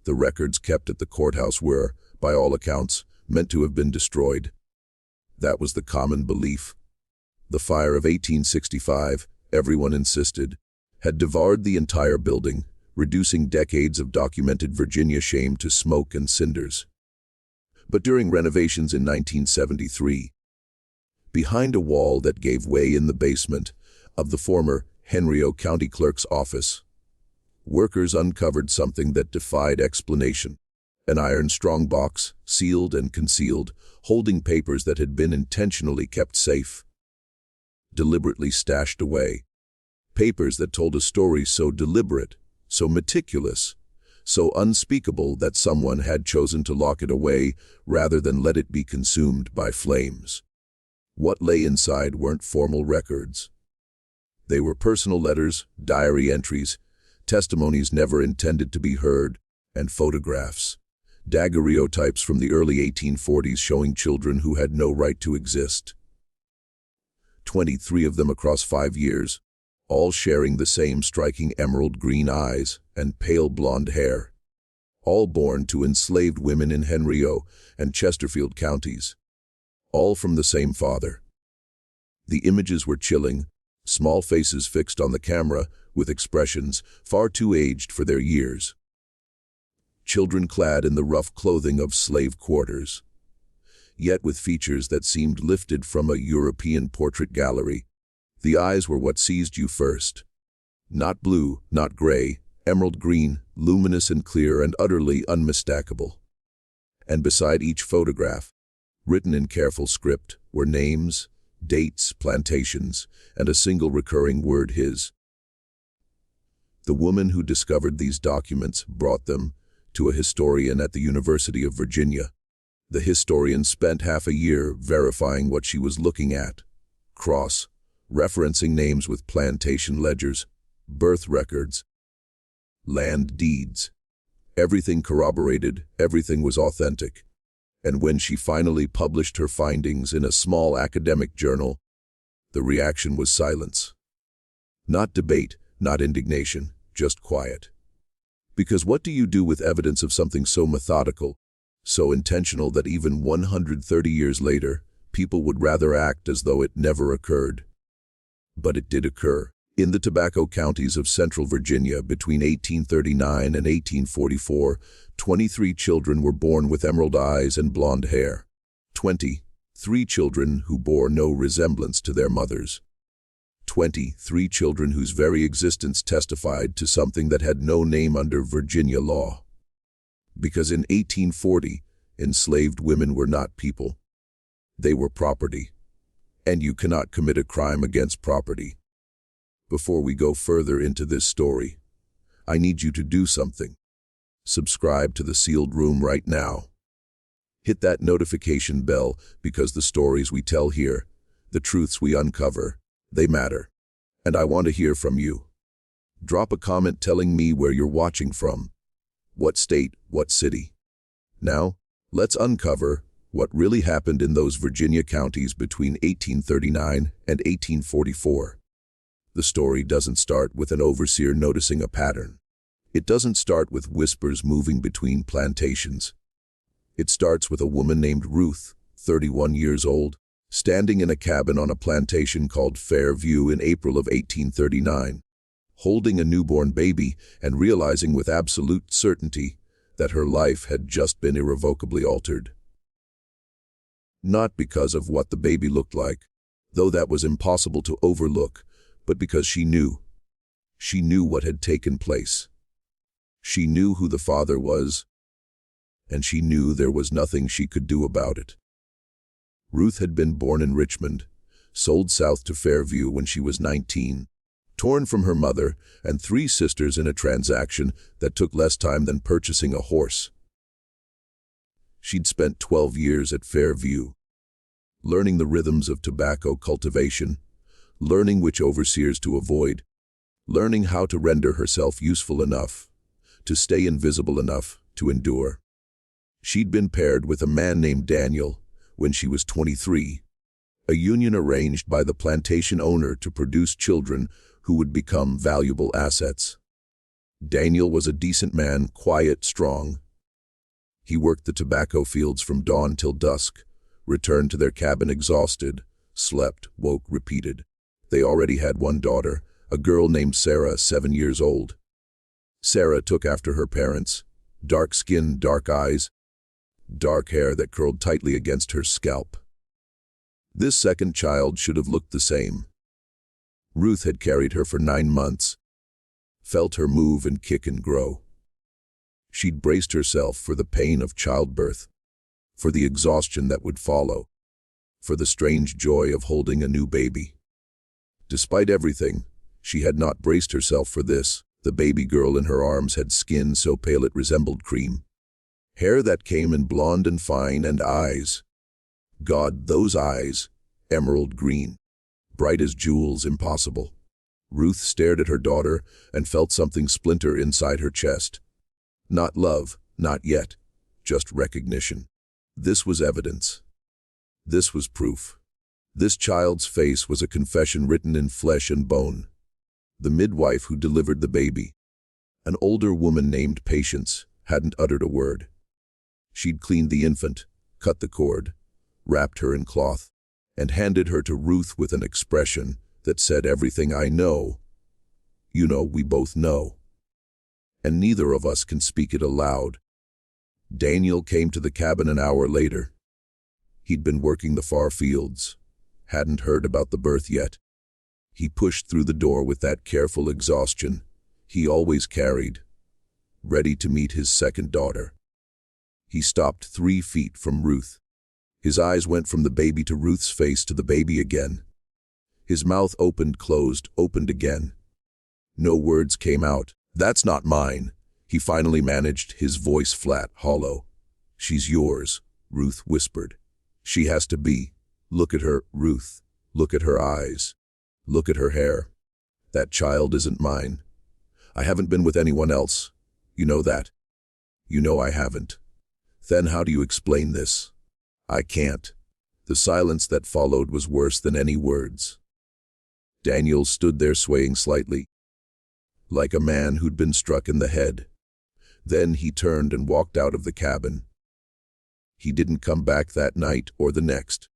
The records kept at the courthouse were, by all accounts, meant to have been destroyed. That was the common belief. The fire of 1865, everyone insisted, had devoured the entire building, reducing decades of documented Virginia shame to smoke and cinders. But during renovations in 1973, behind a wall that gave way in the basement of the former Henry County Clerk's office, workers uncovered something that defied explanation. An iron strongbox, sealed and concealed, holding papers that had been intentionally kept safe, deliberately stashed away. Papers that told a story so deliberate, so meticulous, so unspeakable that someone had chosen to lock it away rather than let it be consumed by flames. What lay inside weren't formal records. They were personal letters, diary entries, testimonies never intended to be heard, and photographs. Daguerreotypes from the early 1840s showing children who had no right to exist. 23 of them across 5 years, all sharing the same striking emerald green eyes and pale blonde hair. All born to enslaved women in Henry and Chesterfield counties. All from the same father. The images were chilling, small faces fixed on the camera with expressions far too aged for their years. Children clad in the rough clothing of slave quarters, yet with features that seemed lifted from a European portrait gallery. The eyes were what seized you first. Not blue, not gray, emerald green, luminous and clear and utterly unmistakable. And beside each photograph, written in careful script, were names, dates, plantations, and a single recurring word: his. The woman who discovered these documents brought them to a historian at the University of Virginia. The historian spent half a year verifying what she was looking at, referencing names with plantation ledgers, birth records, land deeds. Everything corroborated, everything was authentic. And when she finally published her findings in a small academic journal, the reaction was silence. Not debate, not indignation, just quiet. Because what do you do with evidence of something so methodical, so intentional that even 130 years later, people would rather act as though it never occurred? But it did occur. In the tobacco counties of central Virginia between 1839 and 1844, 23 children were born with emerald eyes and blonde hair. 23 children who bore no resemblance to their mothers. 23 children whose very existence testified to something that had no name under Virginia law. Because in 1840, enslaved women were not people. They were property. And you cannot commit a crime against property. Before we go further into this story, I need you to do something. Subscribe to the Sealed Room right now. Hit that notification bell because the stories we tell here, the truths we uncover, they matter. And I want to hear from you. Drop a comment telling me where you're watching from. What state, what city. Now, let's uncover what really happened in those Virginia counties between 1839 and 1844. The story doesn't start with an overseer noticing a pattern. It doesn't start with whispers moving between plantations. It starts with a woman named Ruth, 31 years old, standing in a cabin on a plantation called Fairview in April of 1839, holding a newborn baby and realizing with absolute certainty that her life had just been irrevocably altered. Not because of what the baby looked like, though that was impossible to overlook, but because she knew. She knew what had taken place. She knew who the father was, and she knew there was nothing she could do about it. Ruth had been born in Richmond, sold south to Fairview when she was 19, torn from her mother and 3 sisters in a transaction that took less time than purchasing a horse. She'd spent 12 years at Fairview, learning the rhythms of tobacco cultivation, learning which overseers to avoid, learning how to render herself useful enough, to stay invisible enough to endure. She'd been paired with a man named Daniel when she was 23, a union arranged by the plantation owner to produce children who would become valuable assets. Daniel was a decent man, quiet, strong. He worked the tobacco fields from dawn till dusk, returned to their cabin exhausted, slept, woke, repeated. They already had one daughter, a girl named Sarah, 7 years old. Sarah took after her parents, dark skin, dark eyes, dark hair that curled tightly against her scalp. This second child should have looked the same. Ruth had carried her for 9 months, felt her move and kick and grow. She'd braced herself for the pain of childbirth, for the exhaustion that would follow, for the strange joy of holding a new baby. Despite everything, she had not braced herself for this. The baby girl in her arms had skin so pale it resembled cream, hair that came in blonde and fine, and eyes. God, those eyes, emerald green, bright as jewels, impossible. Ruth stared at her daughter and felt something splinter inside her chest. Not love, not yet, just recognition. This was evidence. This was proof. This child's face was a confession written in flesh and bone. The midwife who delivered the baby, an older woman named Patience, hadn't uttered a word. She'd cleaned the infant, cut the cord, wrapped her in cloth, and handed her to Ruth with an expression that said everything I know. You know, we both know. And neither of us can speak it aloud. Daniel came to the cabin an hour later. He'd been working the far fields, hadn't heard about the birth yet. He pushed through the door with that careful exhaustion he always carried, ready to meet his second daughter. He stopped 3 feet from Ruth. His eyes went from the baby to Ruth's face to the baby again. His mouth opened, closed, opened again. No words came out. That's not mine, he finally managed, his voice flat, hollow. She's yours, Ruth whispered. She has to be. Look at her, Ruth. Look at her eyes. Look at her hair. That child isn't mine. I haven't been with anyone else. You know that. You know I haven't. Then how do you explain this? I can't. The silence that followed was worse than any words. Daniel stood there swaying slightly, like a man who'd been struck in the head. Then he turned and walked out of the cabin. He didn't come back that night or the next.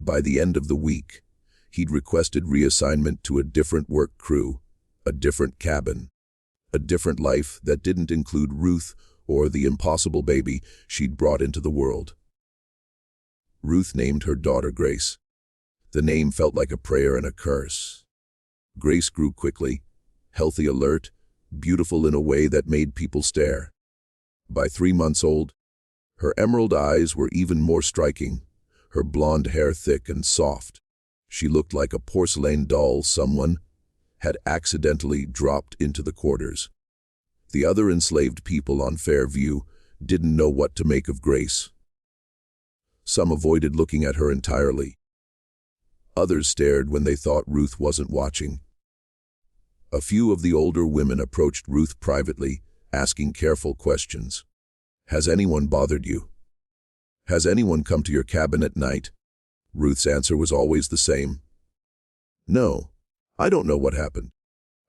By the end of the week, he'd requested reassignment to a different work crew, a different cabin, a different life that didn't include Ruth or the impossible baby she'd brought into the world. Ruth named her daughter Grace. The name felt like a prayer and a curse. Grace grew quickly, healthy, alert, beautiful in a way that made people stare. By 3 months old, her emerald eyes were even more striking, her blonde hair thick and soft. She looked like a porcelain doll someone had accidentally dropped into the quarters. The other enslaved people on Fairview didn't know what to make of Grace. Some avoided looking at her entirely. Others stared when they thought Ruth wasn't watching. A few of the older women approached Ruth privately, asking careful questions. Has anyone bothered you? Has anyone come to your cabin at night? Ruth's answer was always the same. No, I don't know what happened.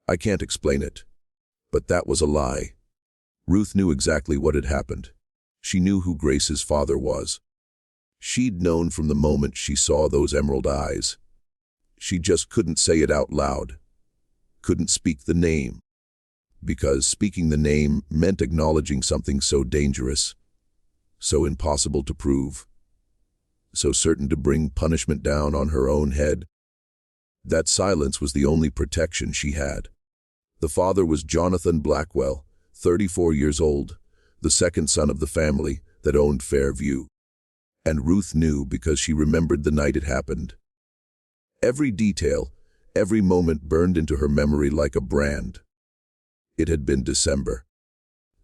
I can't explain it. But that was a lie. Ruth knew exactly what had happened. She knew who Grace's father was. She'd known from the moment she saw those emerald eyes. She just couldn't say it out loud. Couldn't speak the name. Because speaking the name meant acknowledging something so dangerous, so impossible to prove, so certain to bring punishment down on her own head. That silence was the only protection she had. The father was Jonathan Blackwell, 34 years old, the second son of the family that owned Fairview. And Ruth knew because she remembered the night it happened. Every detail, every moment burned into her memory like a brand. It had been December.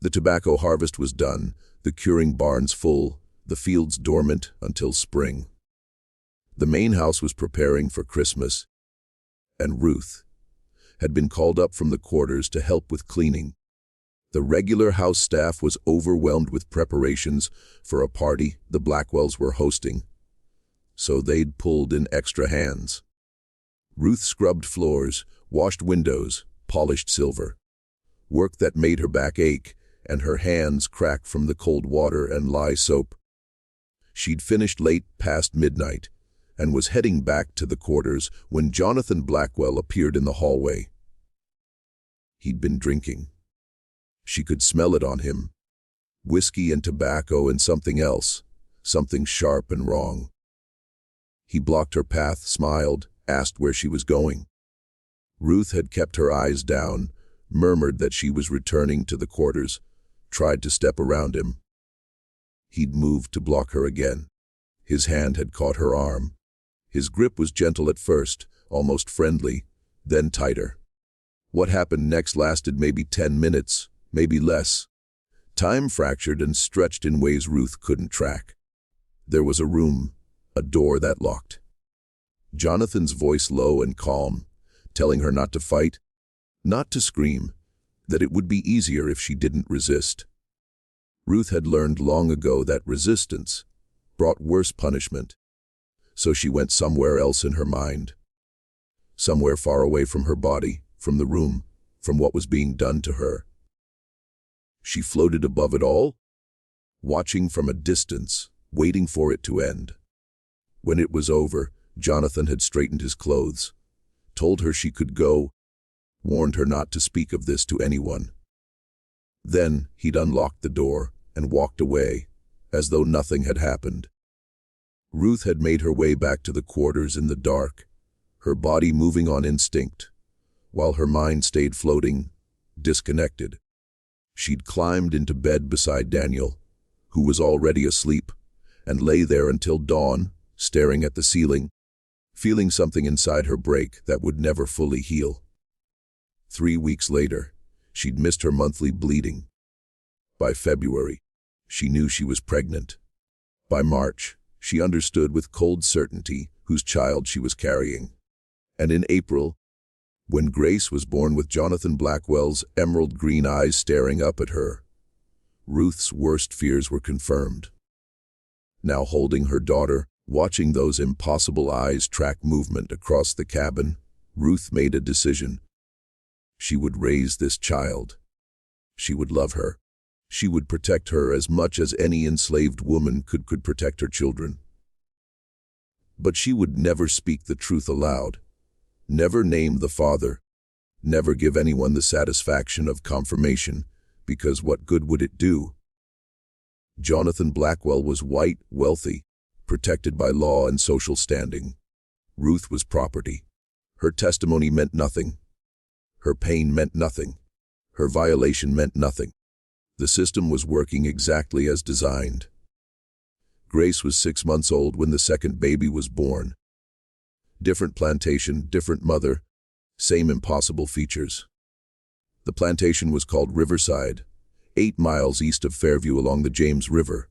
The tobacco harvest was done, the curing barns full, the fields dormant until spring. The main house was preparing for Christmas, and Ruth had been called up from the quarters to help with cleaning. The regular house staff was overwhelmed with preparations for a party the Blackwells were hosting, so they'd pulled in extra hands. Ruth scrubbed floors, washed windows, polished silver. work that made her back ache and her hands crack from the cold water and lye soap. She'd finished late past midnight and was heading back to the quarters when Jonathan Blackwell appeared in the hallway. He'd been drinking. She could smell it on him. Whiskey and tobacco and something else, something sharp and wrong. He blocked her path, smiled, asked where she was going. Ruth had kept her eyes down, murmured that she was returning to the quarters, tried to step around him. He'd moved to block her again. His hand had caught her arm. His grip was gentle at first, almost friendly, then tighter. What happened next lasted maybe 10 minutes, maybe less. Time fractured and stretched in ways Ruth couldn't track. There was a room, a door that locked. Jonathan's voice low and calm, telling her not to fight, not to scream, that it would be easier if she didn't resist. Ruth had learned long ago that resistance brought worse punishment, so she went somewhere else in her mind. Somewhere far away from her body, from the room, from what was being done to her. She floated above it all, watching from a distance, waiting for it to end. When it was over, Jonathan had straightened his clothes, told her she could go, warned her not to speak of this to anyone. Then he'd unlocked the door and walked away, as though nothing had happened. Ruth had made her way back to the quarters in the dark, her body moving on instinct, while her mind stayed floating, disconnected. She'd climbed into bed beside Daniel, who was already asleep, and lay there until dawn, staring at the ceiling, feeling something inside her break that would never fully heal. 3 weeks later, she'd missed her monthly bleeding. By February, she knew she was pregnant. By March, she understood with cold certainty whose child she was carrying. And in April, when Grace was born with Jonathan Blackwell's emerald green eyes staring up at her, Ruth's worst fears were confirmed. Now holding her daughter, watching those impossible eyes track movement across the cabin, Ruth made a decision. She would raise this child. She would love her. She would protect her as much as any enslaved woman could protect her children. But she would never speak the truth aloud, never name the father, never give anyone the satisfaction of confirmation, because what good would it do? Jonathan Blackwell was white, wealthy, protected by law and social standing. Ruth was property. Her testimony meant nothing. Her pain meant nothing. Her violation meant nothing. The system was working exactly as designed. Grace was 6 months old when the second baby was born. Different plantation, different mother, same impossible features. The plantation was called Riverside, 8 miles east of Fairview along the James River.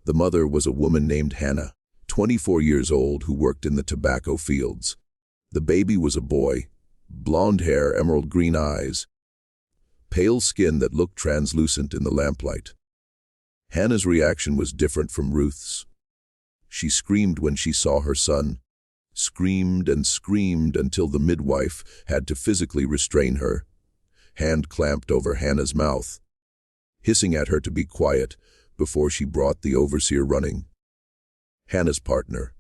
The mother was a woman named Hannah, 24 years old, who worked in the tobacco fields. The baby was a boy, blonde hair, emerald green eyes, pale skin that looked translucent in the lamplight. Hannah's reaction was different from Ruth's. She screamed when she saw her son, screamed and screamed until the midwife had to physically restrain her, hand clamped over Hannah's mouth, hissing at her to be quiet before she brought the overseer running. Hannah's partner,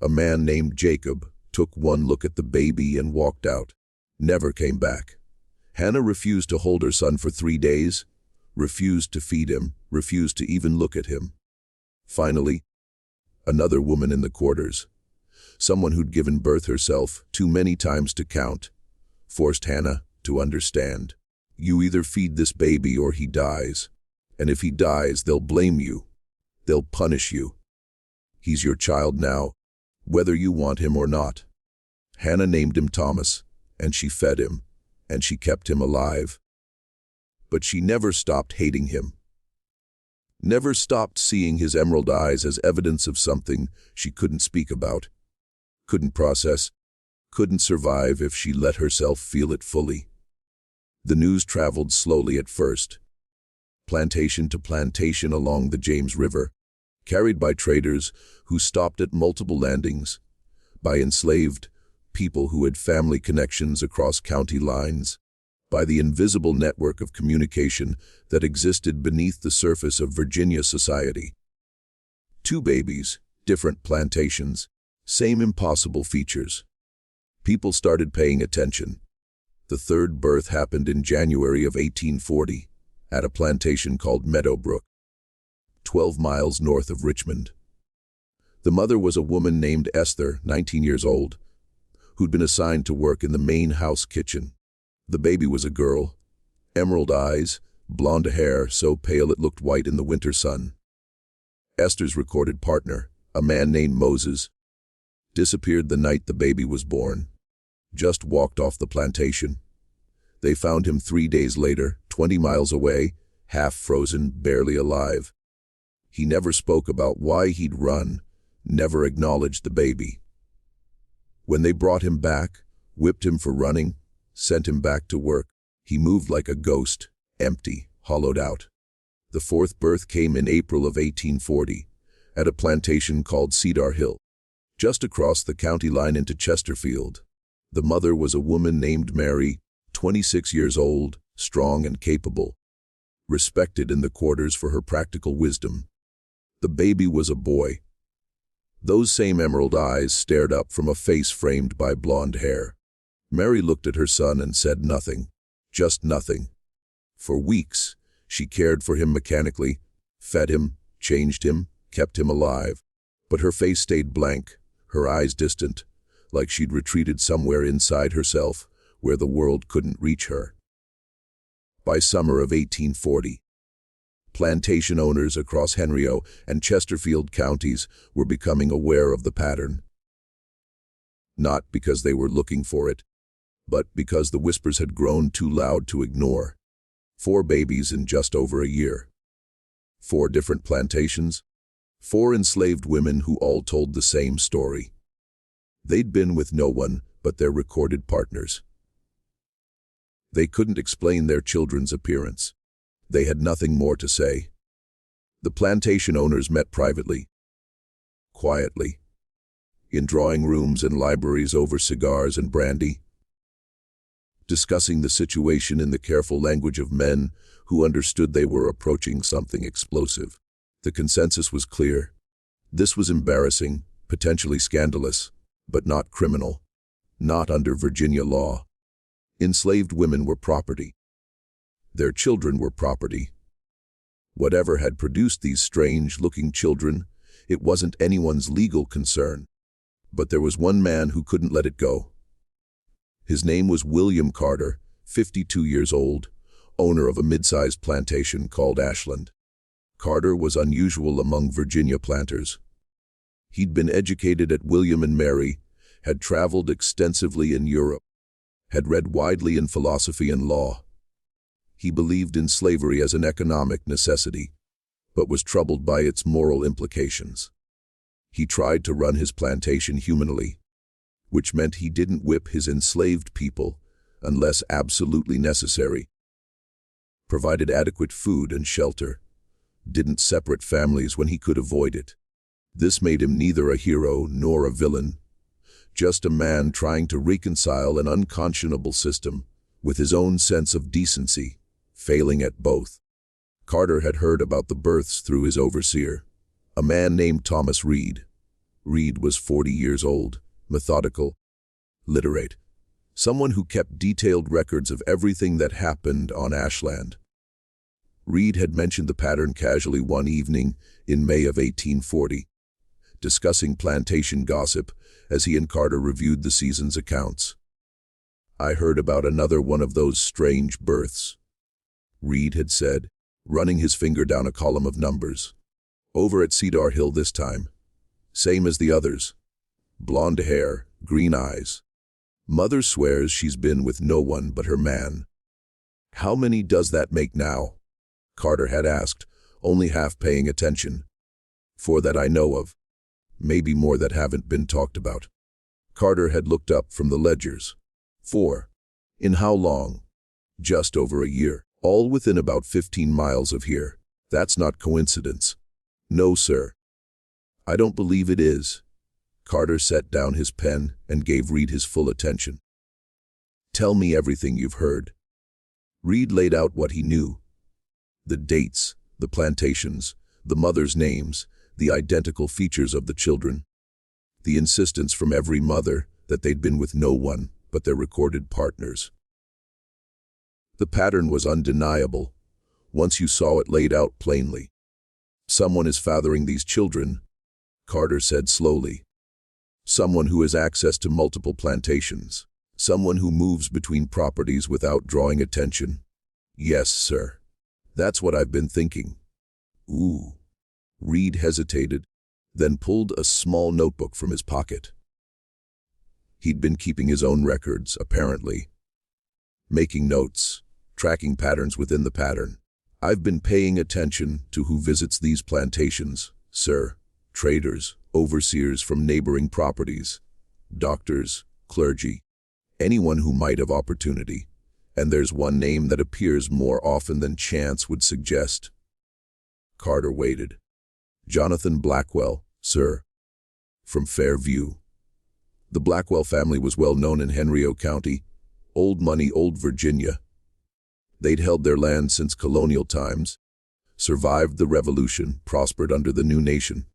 a man named Jacob, took one look at the baby and walked out, never came back. Hannah refused to hold her son for 3 days, refused to feed him, refused to even look at him. Finally, another woman in the quarters, someone who'd given birth herself too many times to count, forced Hannah to understand. You either feed this baby or he dies. And if he dies, they'll blame you. They'll punish you. He's your child now, whether you want him or not. Hannah named him Thomas, and she fed him, and she kept him alive. But she never stopped hating him. Never stopped seeing his emerald eyes as evidence of something she couldn't speak about, couldn't process, couldn't survive if she let herself feel it fully. The news traveled slowly at first, plantation to plantation along the James River, carried by traders who stopped at multiple landings, by enslaved people who had family connections across county lines, by the invisible network of communication that existed beneath the surface of Virginia society. Two babies, different plantations, same impossible features. People started paying attention. The third birth happened in January of 1840, at a plantation called Meadowbrook, 12 miles north of Richmond. The mother was a woman named Esther, 19 years old, who'd been assigned to work in the main house kitchen. The baby was a girl, emerald eyes, blonde hair so pale it looked white in the winter sun. Esther's recorded partner, a man named Moses, disappeared the night the baby was born. Just walked off the plantation. They found him 3 days later, 20 miles away, half frozen, barely alive. He never spoke about why he'd run, never acknowledged the baby. When they brought him back, whipped him for running, sent him back to work, he moved like a ghost, empty, hollowed out. The fourth birth came in April of 1840, at a plantation called Cedar Hill, just across the county line into Chesterfield. The mother was a woman named Mary, 26 years old, strong and capable, respected in the quarters for her practical wisdom. The baby was a boy. Those same emerald eyes stared up from a face framed by blonde hair. Mary looked at her son and said nothing, just nothing. For weeks, she cared for him mechanically, fed him, changed him, kept him alive. But her face stayed blank, her eyes distant, like she'd retreated somewhere inside herself, where the world couldn't reach her. By summer of 1840, plantation owners across Henrio and Chesterfield counties were becoming aware of the pattern. Not because they were looking for it, but because the whispers had grown too loud to ignore. 4 babies in just over a year. 4 different plantations. 4 enslaved women who all told the same story. They'd been with no one but their recorded partners. They couldn't explain their children's appearance. They had nothing more to say. The plantation owners met privately, quietly, in drawing rooms and libraries over cigars and brandy, discussing the situation in the careful language of men who understood they were approaching something explosive. The consensus was clear. This was embarrassing, potentially scandalous, but not criminal, not under Virginia law. Enslaved women were property. Their children were property. Whatever had produced these strange-looking children, it wasn't anyone's legal concern. But there was one man who couldn't let it go. His name was William Carter, 52 years old, owner of a mid-sized plantation called Ashland. Carter was unusual among Virginia planters. He'd been educated at William and Mary, had traveled extensively in Europe, had read widely in philosophy and law. He believed in slavery as an economic necessity, but was troubled by its moral implications. He tried to run his plantation humanely, which meant he didn't whip his enslaved people unless absolutely necessary, provided adequate food and shelter, didn't separate families when he could avoid it. This made him neither a hero nor a villain, just a man trying to reconcile an unconscionable system with his own sense of decency, failing at both. Carter had heard about the births through his overseer, a man named Thomas Reed. Reed was 40 years old, methodical, literate, someone who kept detailed records of everything that happened on Ashland. Reed had mentioned the pattern casually one evening in May of 1840, discussing plantation gossip as he and Carter reviewed the season's accounts. "I heard about another one of those strange births," Reed had said, running his finger down a column of numbers. "Over at Cedar Hill this time. Same as the others. Blonde hair, green eyes. Mother swears she's been with no one but her man." "How many does that make now?" Carter had asked, only half paying attention. "4 that I know of. Maybe more that haven't been talked about." Carter had looked up from the ledgers. 4. In how long? Just over a year. All within about 15 miles of here. That's not coincidence. No, sir. I don't believe it is. Carter set down his pen and gave Reed his full attention. "Tell me everything you've heard." Reed laid out what he knew. The dates, the plantations, the mothers' names, the identical features of the children. The insistence from every mother that they'd been with no one but their recorded partners. The pattern was undeniable, once you saw it laid out plainly. Someone is fathering these children, Carter said slowly. Someone who has access to multiple plantations. Someone who moves between properties without drawing attention. Yes, sir. That's what I've been thinking. Ooh. Reed hesitated, then pulled a small notebook from his pocket. He'd been keeping his own records, apparently. Making notes, tracking patterns within the pattern. I've been paying attention to who visits these plantations, sir. Traders, overseers from neighboring properties, doctors, clergy, anyone who might have opportunity. And there's one name that appears more often than chance would suggest. Carter waited. Jonathan Blackwell, sir. From Fairview. The Blackwell family was well known in Henry County, old money, old Virginia. They'd held their land since colonial times, survived the Revolution, prospered under the new nation.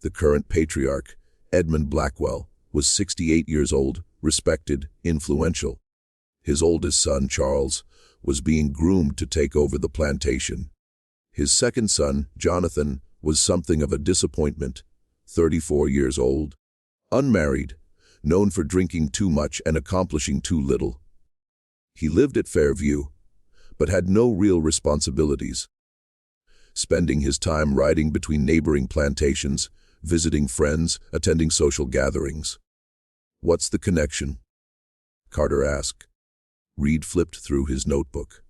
The current patriarch, Edmund Blackwell, was 68 years old, respected, influential. His oldest son, Charles, was being groomed to take over the plantation. His second son, Jonathan, was something of a disappointment, 34 years old, unmarried, known for drinking too much and accomplishing too little. He lived at Fairview, but had no real responsibilities, spending his time riding between neighboring plantations, visiting friends, attending social gatherings. What's the connection? Carter asked. Reed flipped through his notebook.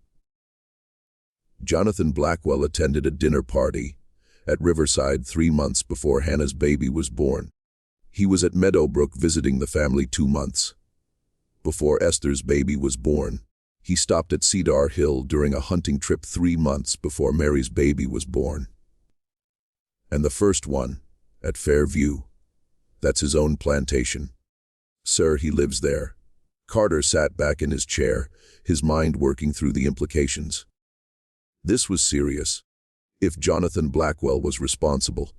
Jonathan Blackwell attended a dinner party at Riverside 3 months before Hannah's baby was born. He was at Meadowbrook visiting the family 2 months before Esther's baby was born. He stopped at Cedar Hill during a hunting trip 3 months before Mary's baby was born. And the first one, at Fairview. That's his own plantation. Sir, he lives there. Carter sat back in his chair, his mind working through the implications. This was serious. If Jonathan Blackwell was responsible,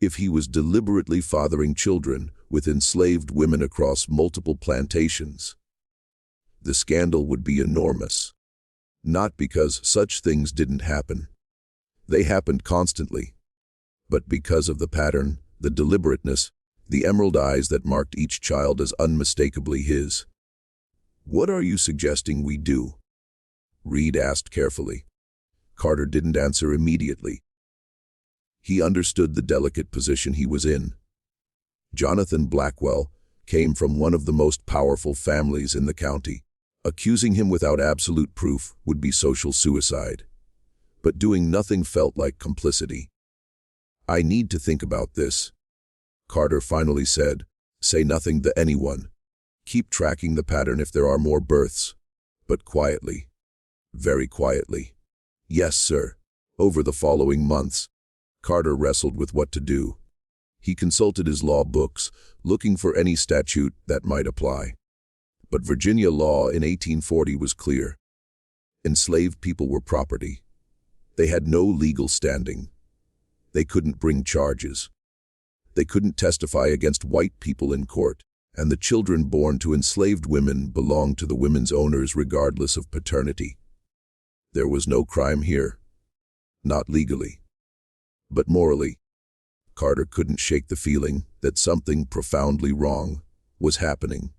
if he was deliberately fathering children with enslaved women across multiple plantations, the scandal would be enormous. Not because such things didn't happen. They happened constantly. But because of the pattern, the deliberateness, the emerald eyes that marked each child as unmistakably his. What are you suggesting we do? Reed asked carefully. Carter didn't answer immediately. He understood the delicate position he was in. Jonathan Blackwell came from one of the most powerful families in the county. Accusing him without absolute proof would be social suicide. But doing nothing felt like complicity. I need to think about this, Carter finally said. Say nothing to anyone. Keep tracking the pattern if there are more births. But quietly. Very quietly. Yes, sir. Over the following months, Carter wrestled with what to do. He consulted his law books, looking for any statute that might apply. But Virginia law in 1840 was clear. Enslaved people were property. They had no legal standing. They couldn't bring charges. They couldn't testify against white people in court, and the children born to enslaved women belonged to the women's owners regardless of paternity. There was no crime here. Not legally. But morally. Carter couldn't shake the feeling that something profoundly wrong was happening.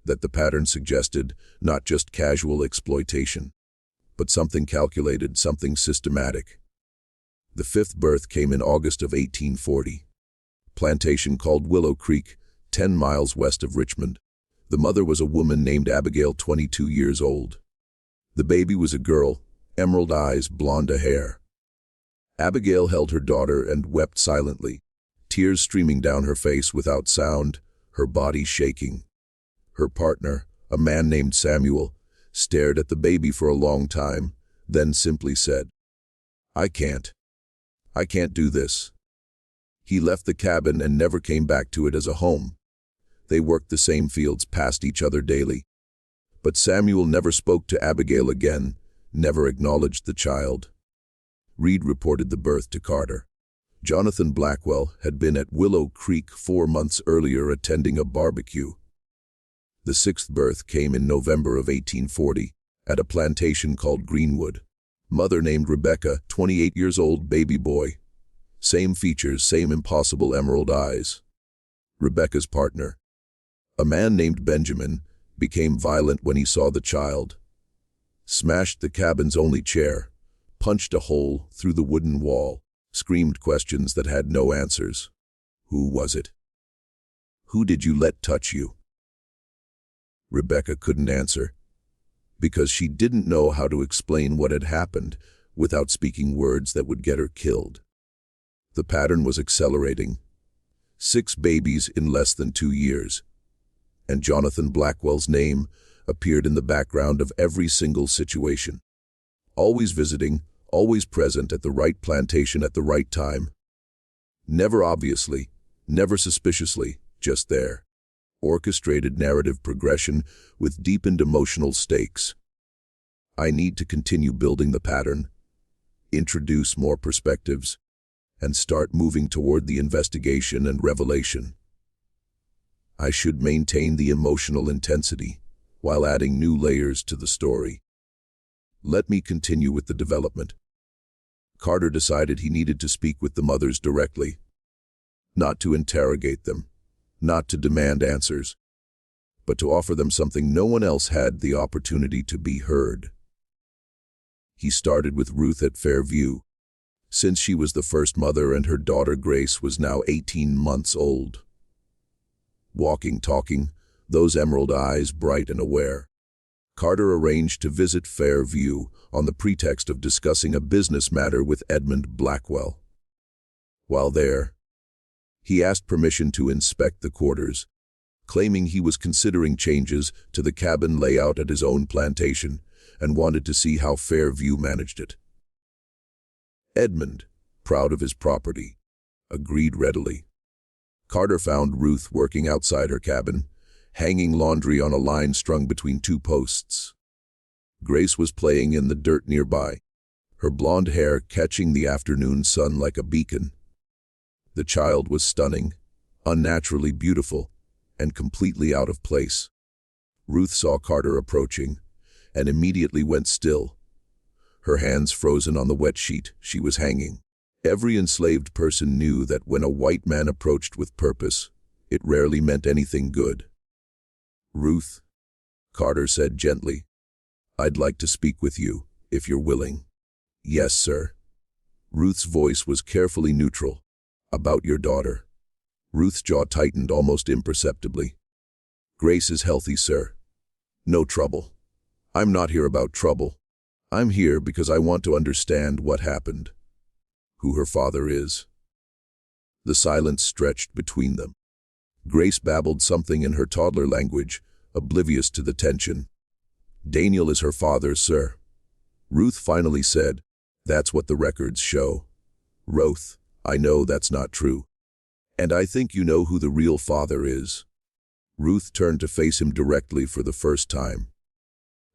That the pattern suggested not just casual exploitation, but something calculated, something systematic. The fifth birth came in August of 1840. Plantation called Willow Creek, 10 miles west of Richmond. The mother was a woman named Abigail, 22 years old. The baby was a girl, emerald eyes, blonde hair. Abigail held her daughter and wept silently, tears streaming down her face without sound, her body shaking. Her partner, a man named Samuel, stared at the baby for a long time, then simply said, I can't do this. He left the cabin and never came back to it as a home. They worked the same fields, passed each other daily. But Samuel never spoke to Abigail again, never acknowledged the child. Reed reported the birth to Carter. Jonathan Blackwell had been at Willow Creek 4 months earlier attending a barbecue. The 6th birth came in November of 1840 at a plantation called Greenwood. Mother named Rebecca, 28 years old, baby boy. Same features, same impossible emerald eyes. Rebecca's partner, a man named Benjamin, became violent when he saw the child. Smashed the cabin's only chair, punched a hole through the wooden wall, screamed questions that had no answers. Who was it? Who did you let touch you? Rebecca couldn't answer, because she didn't know how to explain what had happened without speaking words that would get her killed. The pattern was accelerating. 6 babies in less than 2 years. And Jonathan Blackwell's name appeared in the background of every single situation. Always visiting, always present at the right plantation at the right time. Never obviously, never suspiciously, just there. Orchestrated narrative progression with deepened emotional stakes. I need to continue building the pattern, introduce more perspectives, and start moving toward the investigation and revelation. I should maintain the emotional intensity while adding new layers to the story. Let me continue with the development. Carter decided he needed to speak with the mothers directly, not to interrogate them, not to demand answers, but to offer them something no one else had the opportunity to be heard. He started with Ruth at Fairview, since she was the first mother and her daughter Grace was now 18 months old. Walking, talking, those emerald eyes bright and aware. Carter arranged to visit Fairview on the pretext of discussing a business matter with Edmund Blackwell. While there, he asked permission to inspect the quarters, claiming he was considering changes to the cabin layout at his own plantation and wanted to see how Fairview managed it. Edmund, proud of his property, agreed readily. Carter found Ruth working outside her cabin, hanging laundry on a line strung between 2 posts. Grace was playing in the dirt nearby, her blonde hair catching the afternoon sun like a beacon. The child was stunning, unnaturally beautiful, and completely out of place. Ruth saw Carter approaching and immediately went still, her hands frozen on the wet sheet she was hanging. Every enslaved person knew that when a white man approached with purpose, it rarely meant anything good. Ruth, Carter said gently, I'd like to speak with you, if you're willing. Yes, sir. Ruth's voice was carefully neutral. About your daughter. Ruth's jaw tightened almost imperceptibly. Grace is healthy, sir. No trouble. I'm not here about trouble. I'm here because I want to understand what happened. Who her father is. The silence stretched between them. Grace babbled something in her toddler language, oblivious to the tension. Daniel is her father, sir. Ruth finally said, That's what the records show. Ruth, I know that's not true. And I think you know who the real father is. Ruth turned to face him directly for the first time.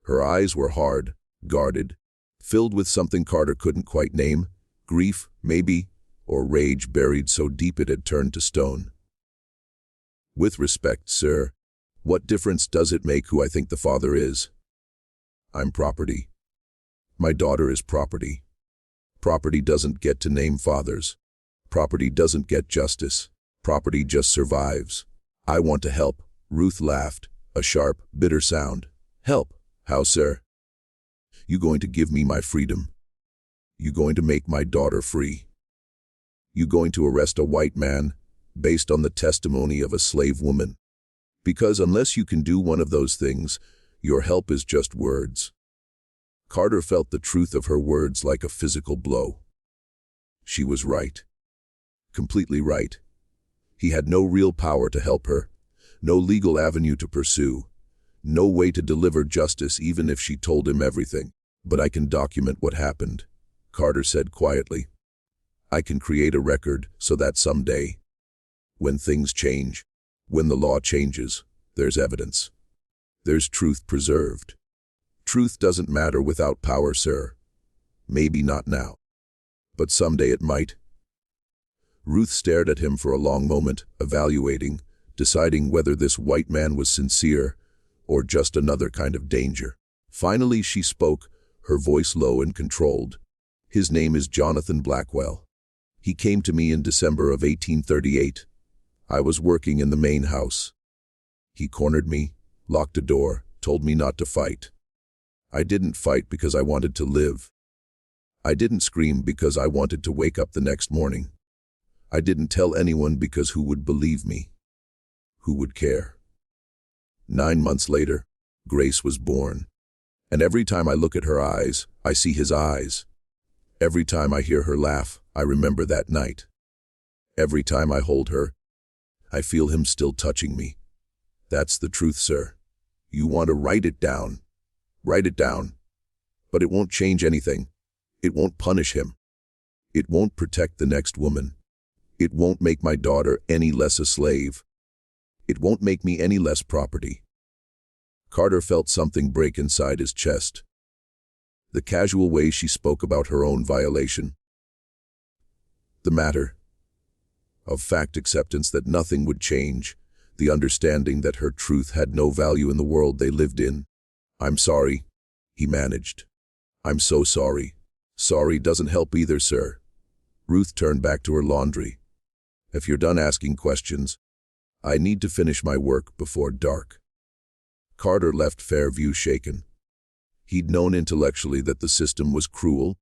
Her eyes were hard, guarded, filled with something Carter couldn't quite name, grief, maybe, or rage buried so deep it had turned to stone. With respect, sir, what difference does it make who I think the father is? I'm property. My daughter is property. Property doesn't get to name fathers. Property doesn't get justice. Property just survives. I want to help. Ruth laughed, a sharp, bitter sound. Help? How, sir? You going to give me my freedom? You going to make my daughter free? You going to arrest a white man based on the testimony of a slave woman? Because unless you can do one of those things, your help is just words. Carter felt the truth of her words like a physical blow. She was right. Completely right. He had no real power to help her, no legal avenue to pursue, no way to deliver justice even if she told him everything. But I can document what happened, Carter said quietly. I can create a record so that someday, when things change, when the law changes, there's evidence. There's truth preserved. Truth doesn't matter without power, sir. Maybe not now. But someday it might. Ruth stared at him for a long moment, evaluating, deciding whether this white man was sincere or just another kind of danger. Finally she spoke, her voice low and controlled. His name is Jonathan Blackwell. He came to me in December of 1838. I was working in the main house. He cornered me, locked a door, told me not to fight. I didn't fight because I wanted to live. I didn't scream because I wanted to wake up the next morning. I didn't tell anyone because who would believe me? Who would care? 9 months later, Grace was born. And every time I look at her eyes, I see his eyes. Every time I hear her laugh, I remember that night. Every time I hold her, I feel him still touching me. That's the truth, sir. You want to write it down. Write it down. But it won't change anything. It won't punish him. It won't protect the next woman. It won't make my daughter any less a slave. It won't make me any less property. Carter felt something break inside his chest. The casual way she spoke about her own violation. The matter of fact acceptance that nothing would change, the understanding that her truth had no value in the world they lived in. I'm sorry, he managed. I'm so sorry. Sorry doesn't help either, sir. Ruth turned back to her laundry. If you're done asking questions, I need to finish my work before dark. Carter left Fairview shaken. He'd known intellectually that the system was cruel,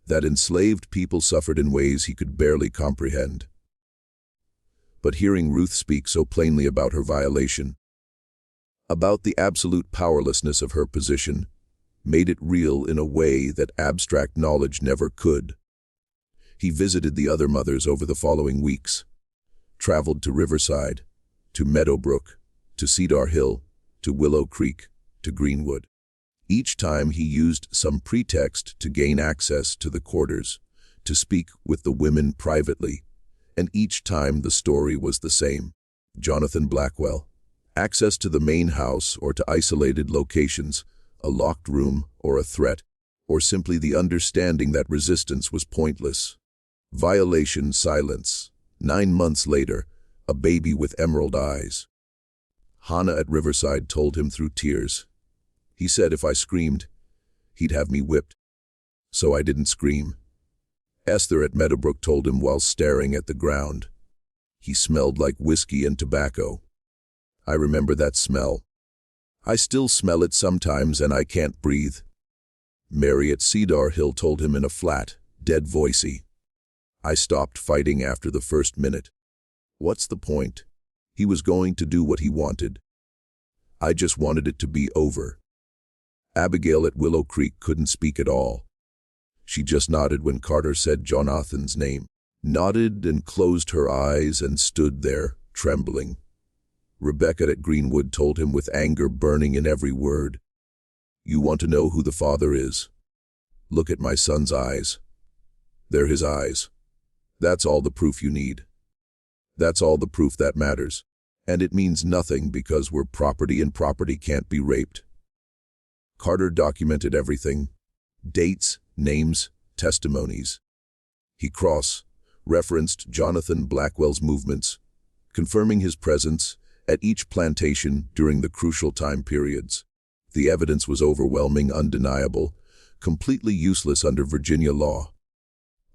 that enslaved people suffered in ways he could barely comprehend. But hearing Ruth speak so plainly about her violation, about the absolute powerlessness of her position, made it real in a way that abstract knowledge never could. He visited the other mothers over the following weeks, traveled to Riverside, to Meadowbrook, to Cedar Hill, to Willow Creek, to Greenwood. Each time he used some pretext to gain access to the quarters, to speak with the women privately, and each time the story was the same. Jonathan Blackwell. Access to the main house or to isolated locations, a locked room or a threat, or simply the understanding that resistance was pointless. Violation, silence. 9 months later, a baby with emerald eyes. Hannah at Riverside told him through tears. He said if I screamed, he'd have me whipped. So I didn't scream. Esther at Meadowbrook told him while staring at the ground. He smelled like whiskey and tobacco. I remember that smell. I still smell it sometimes and I can't breathe. Mary at Cedar Hill told him in a flat, dead voicey. I stopped fighting after the first minute. What's the point? He was going to do what he wanted. I just wanted it to be over. Abigail at Willow Creek couldn't speak at all. She just nodded when Carter said Jonathan's name. Nodded and closed her eyes and stood there, trembling. Rebecca at Greenwood told him with anger burning in every word. You want to know who the father is? Look at my son's eyes. They're his eyes. That's all the proof you need. That's all the proof that matters. And it means nothing because we're property and property can't be raped. Carter documented everything. Dates, names, testimonies. He cross-referenced Jonathan Blackwell's movements, confirming his presence at each plantation during the crucial time periods. The evidence was overwhelming, undeniable, completely useless under Virginia law.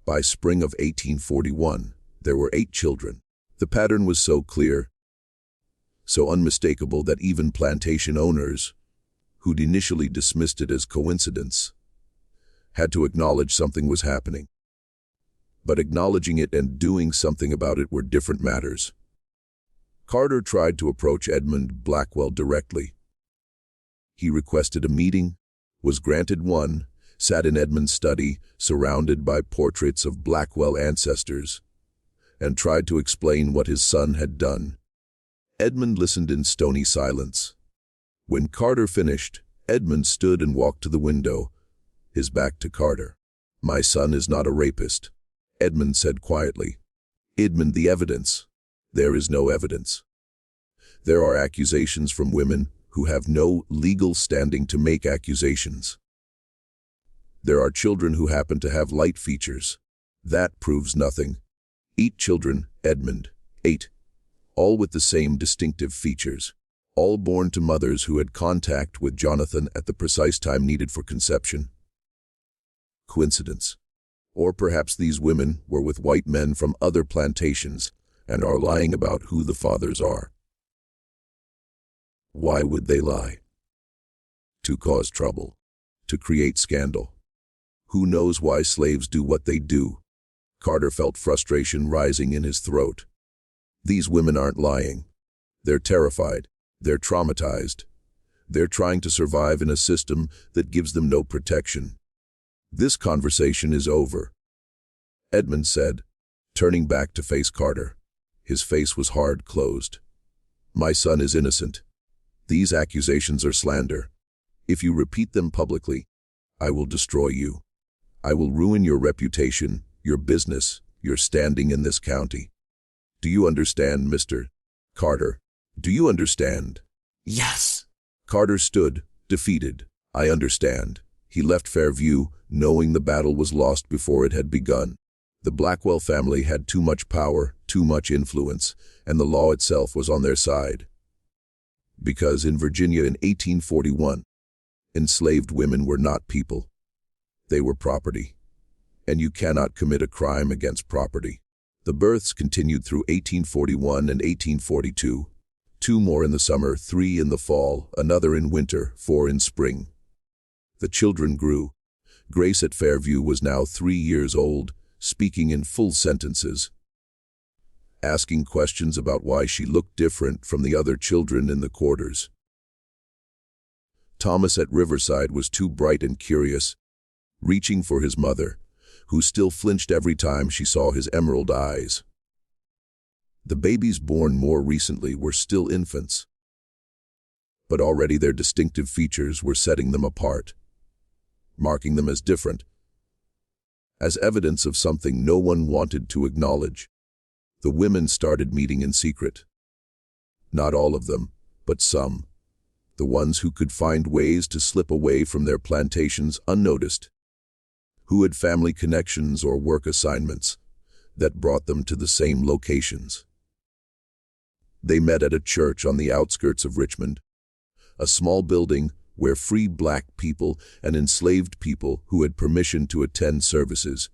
By spring of 1841, there were 8 children. The pattern was so clear, so unmistakable that even plantation owners, who'd initially dismissed it as coincidence, had to acknowledge something was happening. But acknowledging it and doing something about it were different matters. Carter tried to approach Edmund Blackwell directly. He requested a meeting, was granted one, sat in Edmund's study, surrounded by portraits of Blackwell ancestors, and tried to explain what his son had done. Edmund listened in stony silence. When Carter finished, Edmund stood and walked to the window, his back to Carter. My son is not a rapist, Edmund said quietly. Edmund, the evidence. There is no evidence. There are accusations from women, who have no legal standing to make accusations. There are children who happen to have light features. That proves nothing. 8 children, Edmund, 8, all with the same distinctive features, all born to mothers who had contact with Jonathan at the precise time needed for conception. Coincidence? Or perhaps these women were with white men from other plantations and are lying about who the fathers are. Why would they lie? To cause trouble. To create scandal. Who knows why slaves do what they do? Carter felt frustration rising in his throat. These women aren't lying. They're terrified. They're traumatized. They're trying to survive in a system that gives them no protection. This conversation is over, Edmund said, turning back to face Carter. His face was hard closed. My son is innocent. These accusations are slander. If you repeat them publicly, I will destroy you. I will ruin your reputation, your business, your standing in this county. Do you understand, Mr. Carter? Do you understand? Yes. Carter stood, defeated. I understand. He left Fairview, knowing the battle was lost before it had begun. The Blackwell family had too much power, too much influence, and the law itself was on their side. Because in Virginia in 1841, enslaved women were not people. They were property. And you cannot commit a crime against property. The births continued through 1841 and 1842. 2 more in the summer, 3 in the fall, another in winter, 4 in spring. The children grew. Grace at Fairview was now 3 years old, speaking in full sentences, asking questions about why she looked different from the other children in the quarters. Thomas at Riverside was too bright and curious, reaching for his mother, who still flinched every time she saw his emerald eyes. The babies born more recently were still infants, but already their distinctive features were setting them apart, marking them as different, as evidence of something no one wanted to acknowledge. The women started meeting in secret. Not all of them, but some. The ones who could find ways to slip away from their plantations unnoticed, who had family connections or work assignments that brought them to the same locations. They met at a church on the outskirts of Richmond, a small building where free black people and enslaved people who had permission to attend services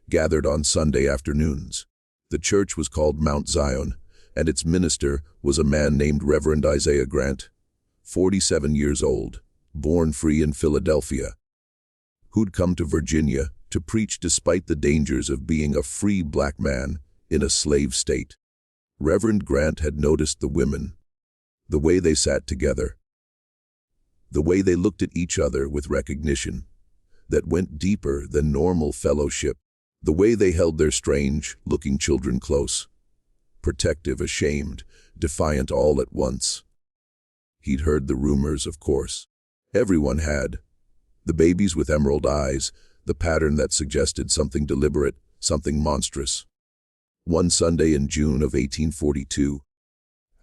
gathered on Sunday afternoons. The church was called Mount Zion, and its minister was a man named Reverend Isaiah Grant, 47 years old, born free in Philadelphia, who'd come to Virginia to preach despite the dangers of being a free black man in a slave state. Reverend Grant had noticed the women, the way they sat together, the way they looked at each other with recognition that went deeper than normal fellowship, the way they held their strange-looking children close, protective, ashamed, defiant all at once. He'd heard the rumors, of course. Everyone had. The babies with emerald eyes, the pattern that suggested something deliberate, something monstrous. One Sunday in June of 1842,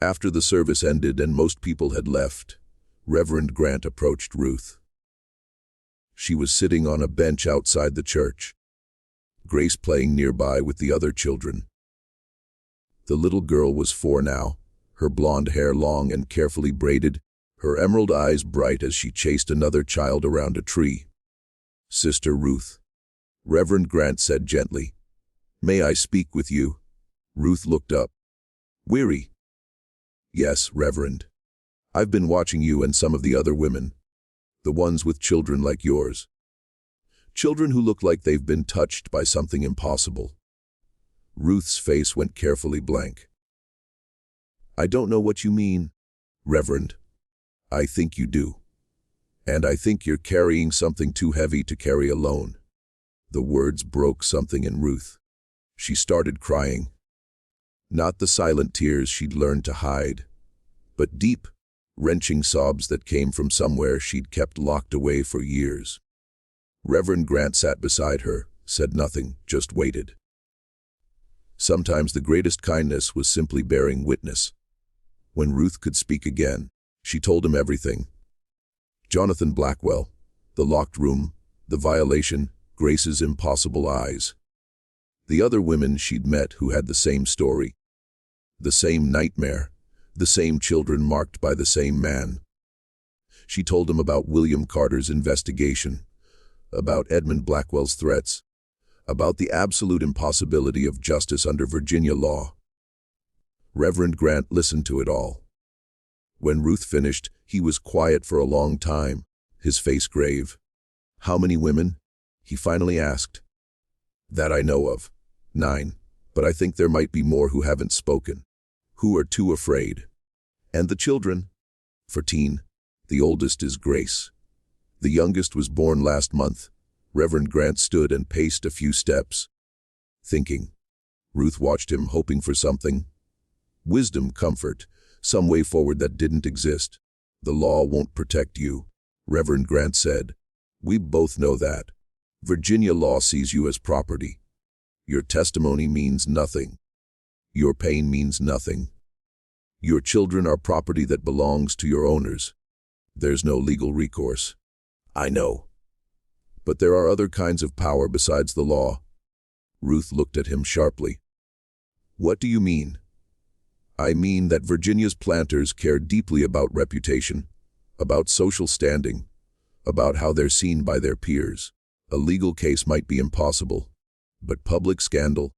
after the service ended and most people had left, Reverend Grant approached Ruth. She was sitting on a bench outside the church, Grace playing nearby with the other children. The little girl was 4 now, her blonde hair long and carefully braided, her emerald eyes bright as she chased another child around a tree. Sister Ruth, Reverend Grant said gently. May I speak with you? Ruth looked up. Weary? Yes, Reverend. I've been watching you and some of the other women, the ones with children like yours. Children who look like they've been touched by something impossible. Ruth's face went carefully blank. I don't know what you mean, Reverend. I think you do. And I think you're carrying something too heavy to carry alone. The words broke something in Ruth. She started crying. Not the silent tears she'd learned to hide, but deep, wrenching sobs that came from somewhere she'd kept locked away for years. Reverend Grant sat beside her, said nothing, just waited. Sometimes the greatest kindness was simply bearing witness. When Ruth could speak again, She told him everything. Jonathan Blackwell, the locked room, the violation, Grace's impossible eyes. The other women she'd met who had the same story. The same nightmare, the same children marked by the same man. She told him about William Carter's investigation, about Edmund Blackwell's threats, about the absolute impossibility of justice under Virginia law. Reverend Grant listened to it all. When Ruth finished, he was quiet for a long time, his face grave. "How many women?" he finally asked. "That I know of. 9, but I think there might be more who haven't spoken, who are too afraid." "And the children?" 14. The oldest is Grace. The youngest was born last month. Reverend Grant stood and paced a few steps, thinking. Ruth watched him, hoping for something. Wisdom, comfort, some way forward that didn't exist. "The law won't protect you," Reverend Grant said. "We both know that. Virginia law sees you as property. Your testimony means nothing. Your pain means nothing. Your children are property that belongs to your owners. There's no legal recourse." "I know. But there are other kinds of power besides the law." Ruth looked at him sharply. "What do you mean?" "I mean that Virginia's planters care deeply about reputation, about social standing, about how they're seen by their peers. A legal case might be impossible, but public scandal,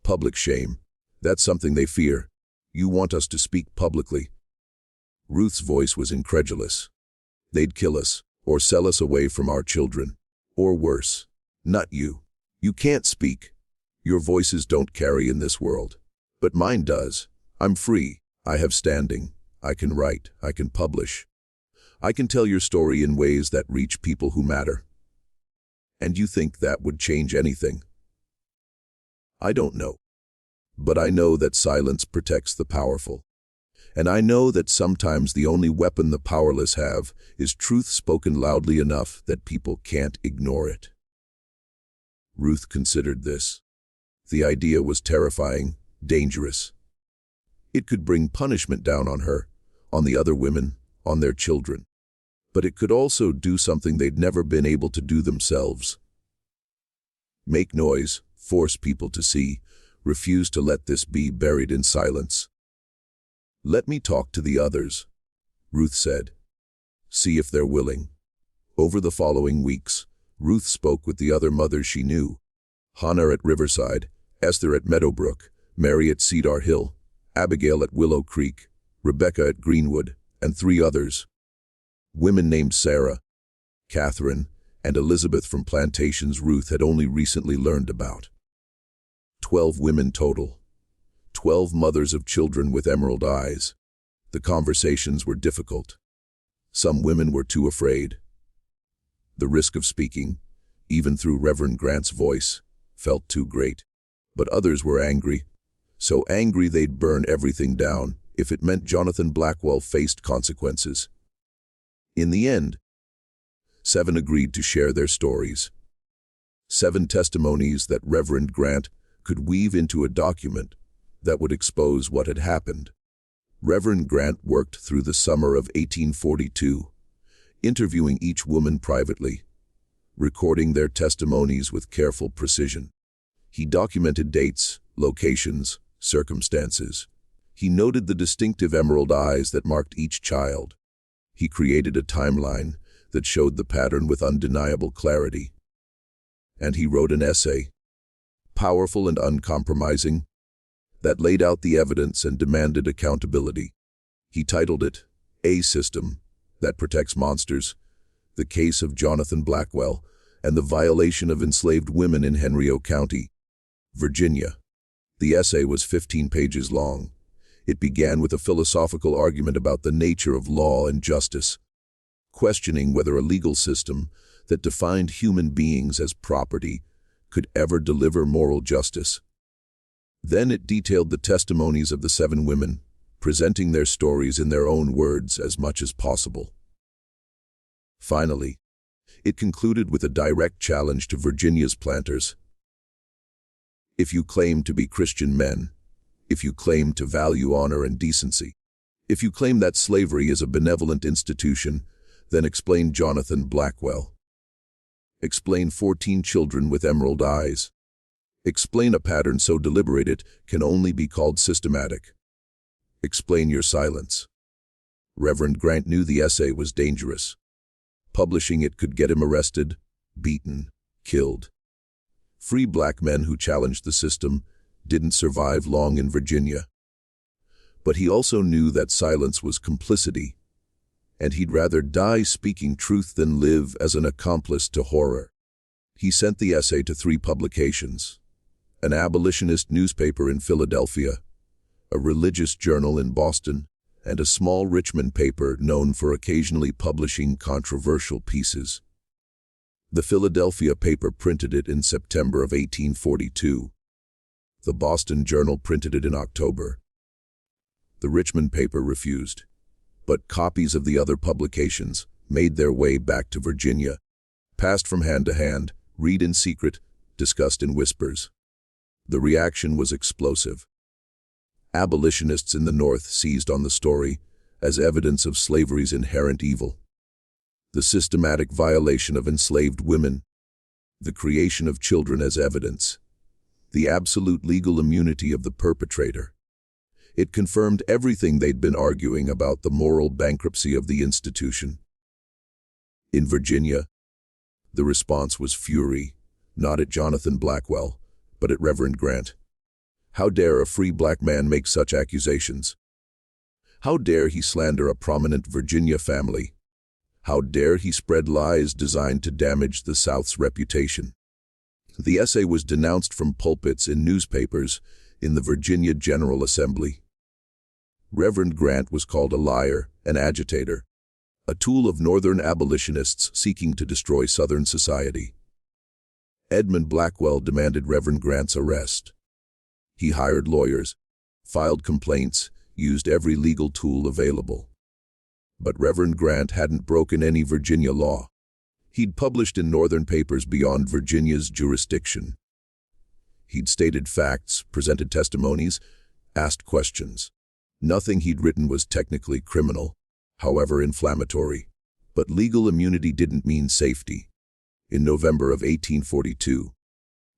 public shame, that's something they fear. You want us to speak publicly." Ruth's voice was incredulous. "They'd kill us, or sell us away from our children. Or worse. Not you. You can't speak. Your voices don't carry in this world. But mine does. I'm free. I have standing. I can write. I can publish. I can tell your story in ways that reach people who matter. And you think that would change anything?" "I don't know. But I know that silence protects the powerful. And I know that sometimes the only weapon the powerless have is truth spoken loudly enough that people can't ignore it." Ruth considered this. The idea was terrifying, dangerous. It could bring punishment down on her, on the other women, on their children. But it could also do something they'd never been able to do themselves. Make noise, force people to see, refuse to let this be buried in silence. "Let me talk to the others," Ruth said. "See if they're willing." Over the following weeks, Ruth spoke with the other mothers she knew. Hannah at Riverside, Esther at Meadowbrook, Mary at Cedar Hill, Abigail at Willow Creek, Rebecca at Greenwood, and 3 others. Women named Sarah, Catherine, and Elizabeth from plantations Ruth had only recently learned about. 12 women total. 12 mothers of children with emerald eyes. The conversations were difficult. Some women were too afraid. The risk of speaking, even through Reverend Grant's voice, felt too great. But others were angry. So angry they'd burn everything down if it meant Jonathan Blackwell faced consequences. In the end, 7 agreed to share their stories. 7 testimonies that Reverend Grant could weave into a document that would expose what had happened. Reverend Grant worked through the summer of 1842, interviewing each woman privately, recording their testimonies with careful precision. He documented dates, locations, circumstances. He noted the distinctive emerald eyes that marked each child. He created a timeline that showed the pattern with undeniable clarity. And he wrote an essay, powerful and uncompromising, that laid out the evidence and demanded accountability. He titled it, "A System That Protects Monsters, the Case of Jonathan Blackwell and the Violation of Enslaved Women in Henry County, Virginia." The essay was 15 pages long. It began with a philosophical argument about the nature of law and justice, questioning whether a legal system that defined human beings as property could ever deliver moral justice. Then it detailed the testimonies of the 7 women, presenting their stories in their own words as much as possible. Finally, it concluded with a direct challenge to Virginia's planters. If you claim to be Christian men, if you claim to value honor and decency, If you claim that slavery is a benevolent institution, then explain Jonathan Blackwell. Explain 14 children with emerald eyes. Explain a pattern so deliberate it can only be called systematic. Explain your silence. Reverend Grant knew the essay was dangerous. Publishing it could get him arrested, beaten, killed. Free black men who challenged the system didn't survive long in Virginia. But he also knew that silence was complicity, and he'd rather die speaking truth than live as an accomplice to horror. He sent the essay to 3 publications: an abolitionist newspaper in Philadelphia, a religious journal in Boston, and a small Richmond paper known for occasionally publishing controversial pieces. The Philadelphia paper printed it in September of 1842. The Boston Journal printed it in October. The Richmond paper refused, but copies of the other publications made their way back to Virginia, passed from hand to hand, read in secret, discussed in whispers. The reaction was explosive. Abolitionists in the North seized on the story as evidence of slavery's inherent evil. The systematic violation of enslaved women, the creation of children as evidence, the absolute legal immunity of the perpetrator. It confirmed everything they'd been arguing about the moral bankruptcy of the institution. In Virginia, the response was fury, not at Jonathan Blackwell, but at Reverend Grant. How dare a free black man make such accusations? How dare he slander a prominent Virginia family? How dare he spread lies designed to damage the South's reputation? The essay was denounced from pulpits in newspapers in the Virginia General Assembly. Reverend Grant was called a liar, an agitator, a tool of Northern abolitionists seeking to destroy Southern society. Edmund Blackwell demanded Reverend Grant's arrest. He hired lawyers, filed complaints, used every legal tool available. But Reverend Grant hadn't broken any Virginia law. He'd published in Northern papers beyond Virginia's jurisdiction. He'd stated facts, presented testimonies, asked questions. Nothing he'd written was technically criminal, however inflammatory. But legal immunity didn't mean safety. In November of 1842,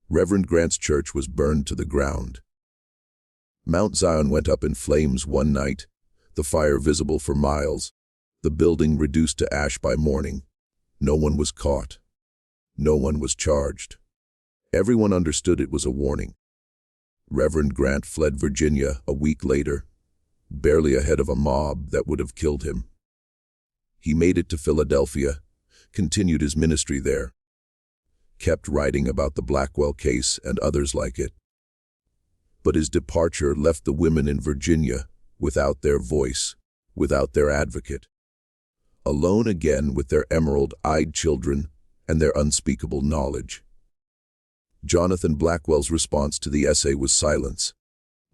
Reverend Grant's church was burned to the ground. Mount Zion went up in flames one night, the fire visible for miles, the building reduced to ash by morning. No one was caught. No one was charged. Everyone understood it was a warning. Reverend Grant fled Virginia a week later, barely ahead of a mob that would have killed him. He made it to Philadelphia, continued his ministry there, kept writing about the Blackwell case and others like it. But his departure left the women in Virginia without their voice, without their advocate, alone again with their emerald-eyed children and their unspeakable knowledge. Jonathan Blackwell's response to the essay was silence.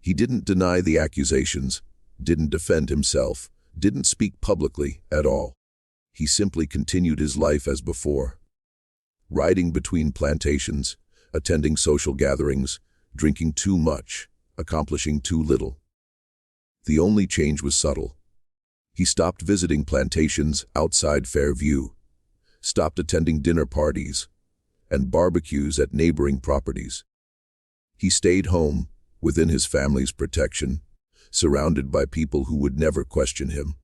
He didn't deny the accusations, didn't defend himself, didn't speak publicly at all. He simply continued his life as before, riding between plantations, attending social gatherings, drinking too much, accomplishing too little. The only change was subtle. He stopped visiting plantations outside Fairview, stopped attending dinner parties and barbecues at neighboring properties. He stayed home, within his family's protection, surrounded by people who would never question him.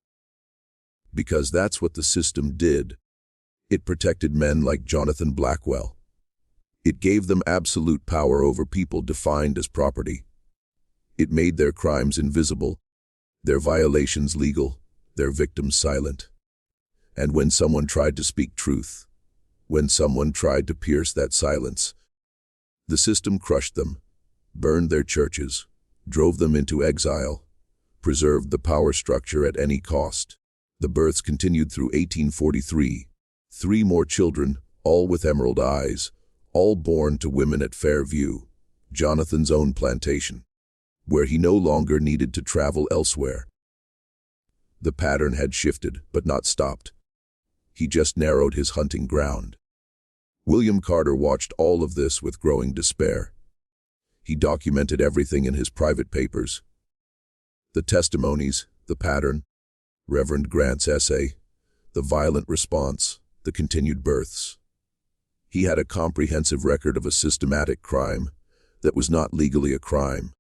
Because that's what the system did. It protected men like Jonathan Blackwell. It gave them absolute power over people defined as property. It made their crimes invisible, their violations legal, their victims silent. And when someone tried to speak truth, when someone tried to pierce that silence, the system crushed them, burned their churches, drove them into exile, preserved the power structure at any cost. The births continued through 1843. 3 more children, all with emerald eyes, all born to women at Fairview, Jonathan's own plantation, where he no longer needed to travel elsewhere. The pattern had shifted, but not stopped. He just narrowed his hunting ground. William Carter watched all of this with growing despair. He documented everything in his private papers. The testimonies, The pattern, Reverend Grant's essay, the violent response, the continued births. He had a comprehensive record of a systematic crime that was not legally a crime,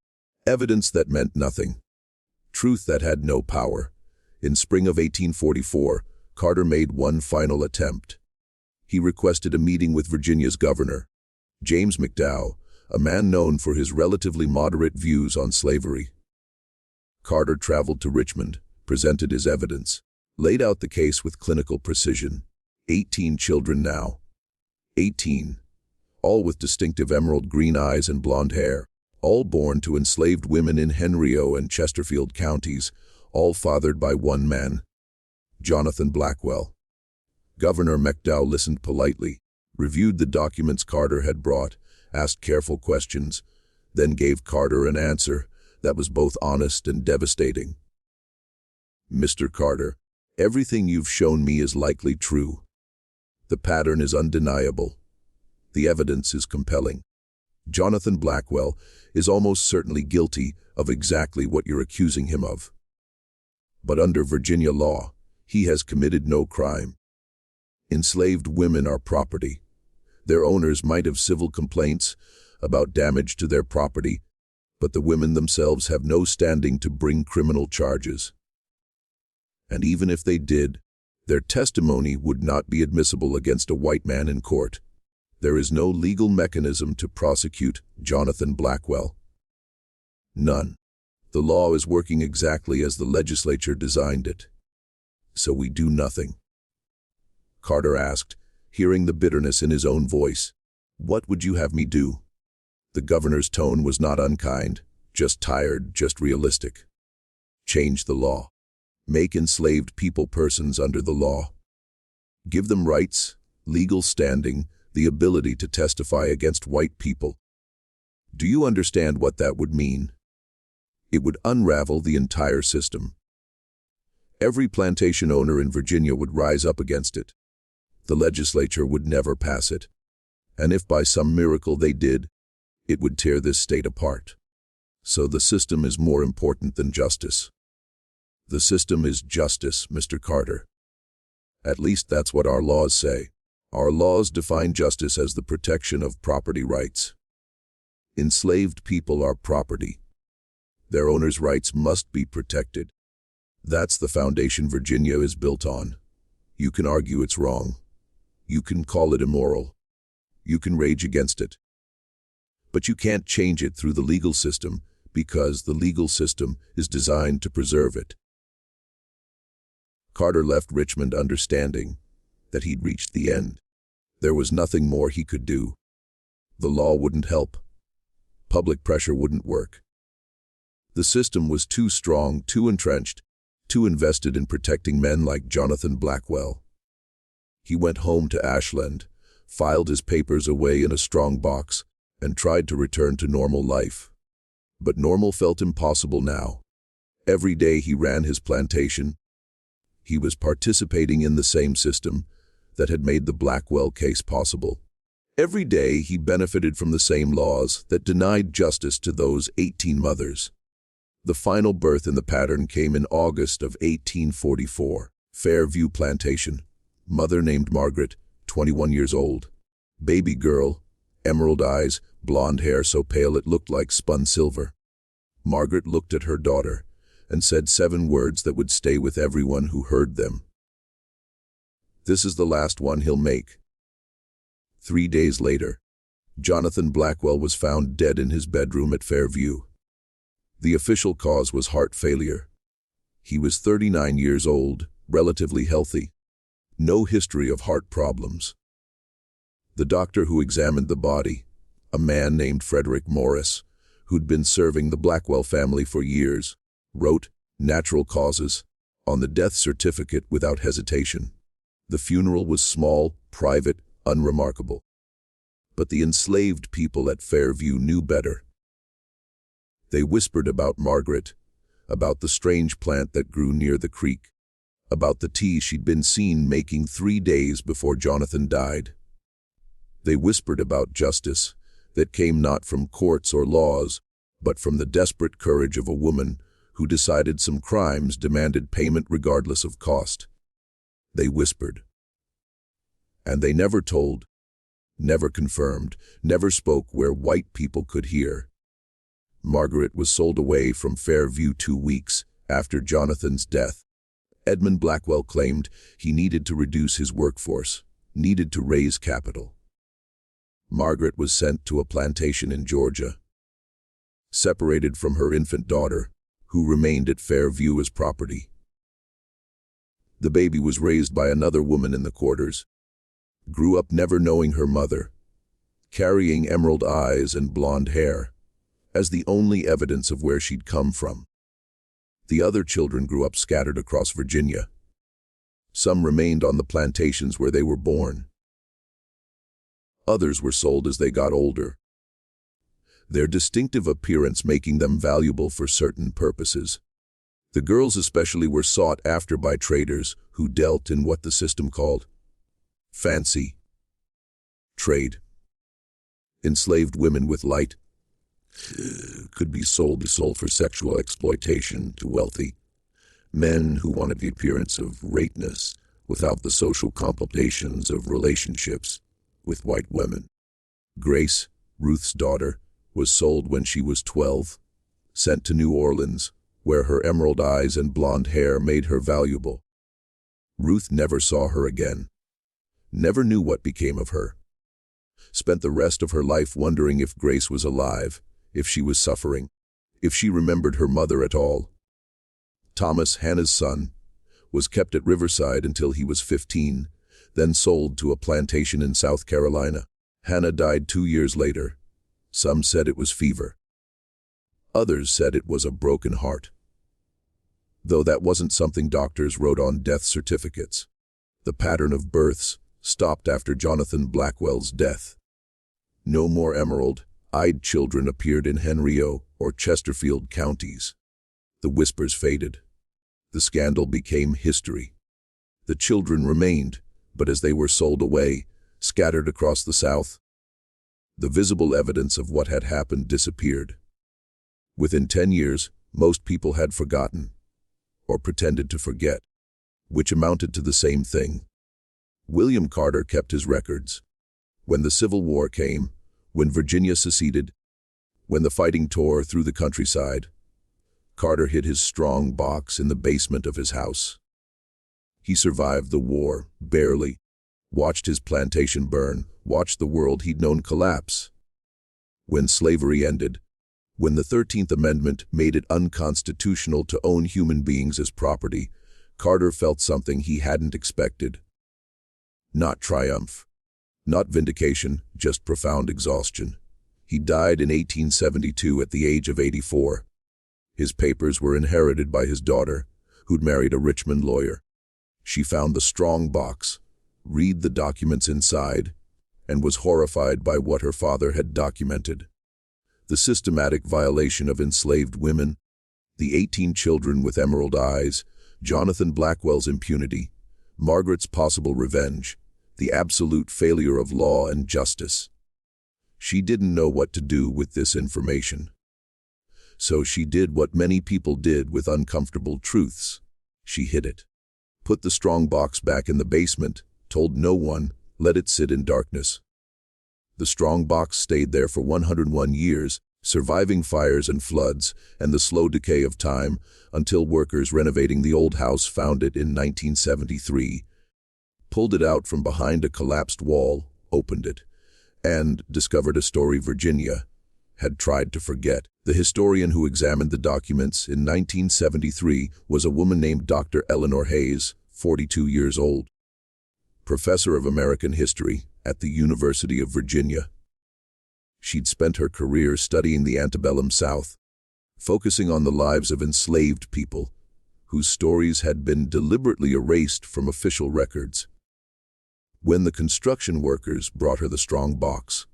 evidence that meant nothing, truth that had no power. In spring of 1844, Carter made one final attempt. He requested a meeting with Virginia's governor, James McDowell, a man known for his relatively moderate views on slavery. Carter traveled to Richmond, presented his evidence, laid out the case with clinical precision. 18 children now. 18. All with distinctive emerald green eyes and blonde hair, all born to enslaved women in Henrio and Chesterfield counties, all fathered by one man, Jonathan Blackwell. Governor McDowell listened politely, reviewed the documents Carter had brought, asked careful questions, then gave Carter an answer that was both honest and devastating. Mr. Carter, everything you've shown me is likely true. The pattern is undeniable. The evidence is compelling. Jonathan Blackwell is almost certainly guilty of exactly what you're accusing him of. But under Virginia law, he has committed no crime. Enslaved women are property. Their owners might have civil complaints about damage to their property, but the women themselves have no standing to bring criminal charges. And even if they did, their testimony would not be admissible against a white man in court. There is no legal mechanism to prosecute Jonathan Blackwell. None. The law is working exactly as the legislature designed it. So we do nothing. Carter asked, hearing the bitterness in his own voice. What would you have me do? The governor's tone was not unkind, just tired, just realistic. Change the law. Make enslaved people persons under the law. Give them rights, legal standing, the ability to testify against white people. Do you understand what that would mean? It would unravel the entire system. Every plantation owner in Virginia would rise up against it. The legislature would never pass it. And if by some miracle they did, it would tear this state apart. So the system is more important than justice. The system is justice, Mr. Carter. At least that's what our laws say. Our laws define justice as the protection of property rights. Enslaved people are property. Their owners' rights must be protected. That's the foundation Virginia is built on. You can argue it's wrong. You can call it immoral. You can rage against it. But you can't change it through the legal system because the legal system is designed to preserve it. Carter left Richmond understanding that he'd reached the end. There was nothing more he could do. The law wouldn't help. Public pressure wouldn't work. The system was too strong, too entrenched, too invested in protecting men like Jonathan Blackwell. He went home to Ashland, filed his papers away in a strong box, and tried to return to normal life. But normal felt impossible now. Every day he ran his plantation, he was participating in the same system that had made the Blackwell case possible. Every day he benefited from the same laws that denied justice to those 18 mothers. The final birth in the pattern came in August of 1844. Fairview Plantation. Mother named Margaret, 21 years old. Baby girl, emerald eyes, blonde hair so pale it looked like spun silver. Margaret looked at her daughter and said 7 words that would stay with everyone who heard them. This is the last one he'll make. 3 days later, Jonathan Blackwell was found dead in his bedroom at Fairview. The official cause was heart failure. He was 39 years old, relatively healthy. No history of heart problems. The doctor who examined the body, a man named Frederick Morris, who'd been serving the Blackwell family for years, wrote "natural causes" on the death certificate without hesitation. The funeral was small, private, unremarkable. But the enslaved people at Fairview knew better. They whispered about Margaret, about the strange plant that grew near the creek, about the tea she'd been seen making 3 days before Jonathan died. They whispered about justice that came not from courts or laws, but from the desperate courage of a woman who decided some crimes demanded payment regardless of cost. They whispered. And they never told, never confirmed, never spoke where white people could hear. Margaret was sold away from Fairview 2 weeks after Jonathan's death. Edmund Blackwell claimed he needed to reduce his workforce, needed to raise capital. Margaret was sent to a plantation in Georgia, separated from her infant daughter, who remained at Fairview as property. The baby was raised by another woman in the quarters, grew up never knowing her mother, carrying emerald eyes and blonde hair as the only evidence of where she'd come from. The other children grew up scattered across Virginia. Some remained on the plantations where they were born. Others were sold as they got older, their distinctive appearance making them valuable for certain purposes. The girls especially were sought after by traders who dealt in what the system called fancy trade. Enslaved women with light could be sold for sexual exploitation to wealthy men who wanted the appearance of greatness without the social complications of relationships with white women. Grace, Ruth's daughter, was sold when she was 12, sent to New Orleans, where her emerald eyes and blonde hair made her valuable. Ruth never saw her again, never knew what became of her. Spent the rest of her life wondering if Grace was alive, if she was suffering, if she remembered her mother at all. Thomas, Hannah's son, was kept at Riverside until he was 15, then sold to a plantation in South Carolina. Hannah died 2 years later. Some said it was fever. Others said it was a broken heart. Though that wasn't something doctors wrote on death certificates. The pattern of births stopped after Jonathan Blackwell's death. No more emerald-eyed children appeared in Henrio or Chesterfield counties. The whispers faded. The scandal became history. The children remained, but as they were sold away, scattered across the South, the visible evidence of what had happened disappeared. Within 10 years, most people had forgotten, or pretended to forget, which amounted to the same thing. William Carter kept his records. When the Civil War came, when Virginia seceded, when the fighting tore through the countryside, Carter hid his strong box in the basement of his house. He survived the war, barely, watched his plantation burn, watched the world he'd known collapse. When slavery ended, when the 13th Amendment made it unconstitutional to own human beings as property, Carter felt something he hadn't expected. Not triumph, not vindication, just profound exhaustion. He died in 1872 at the age of 84. His papers were inherited by his daughter, who'd married a Richmond lawyer. She found the strong box, read the documents inside, and was horrified by what her father had documented. The systematic violation of enslaved women, the 18 children with emerald eyes, Jonathan Blackwell's impunity, Margaret's possible revenge, the absolute failure of law and justice. She didn't know what to do with this information. So she did what many people did with uncomfortable truths. She hid it. Put the strong box back in the basement, told no one, let it sit in darkness. The strong box stayed there for 101 years, surviving fires and floods and the slow decay of time, until workers renovating the old house found it in 1973, pulled it out from behind a collapsed wall, opened it, and discovered a story Virginia had tried to forget. The historian who examined the documents in 1973 was a woman named Dr. Eleanor Hayes, 42 years old, professor of American history at the University of Virginia. She'd spent her career studying the Antebellum South, focusing on the lives of enslaved people whose stories had been deliberately erased from official records. When the construction workers brought her the strong box,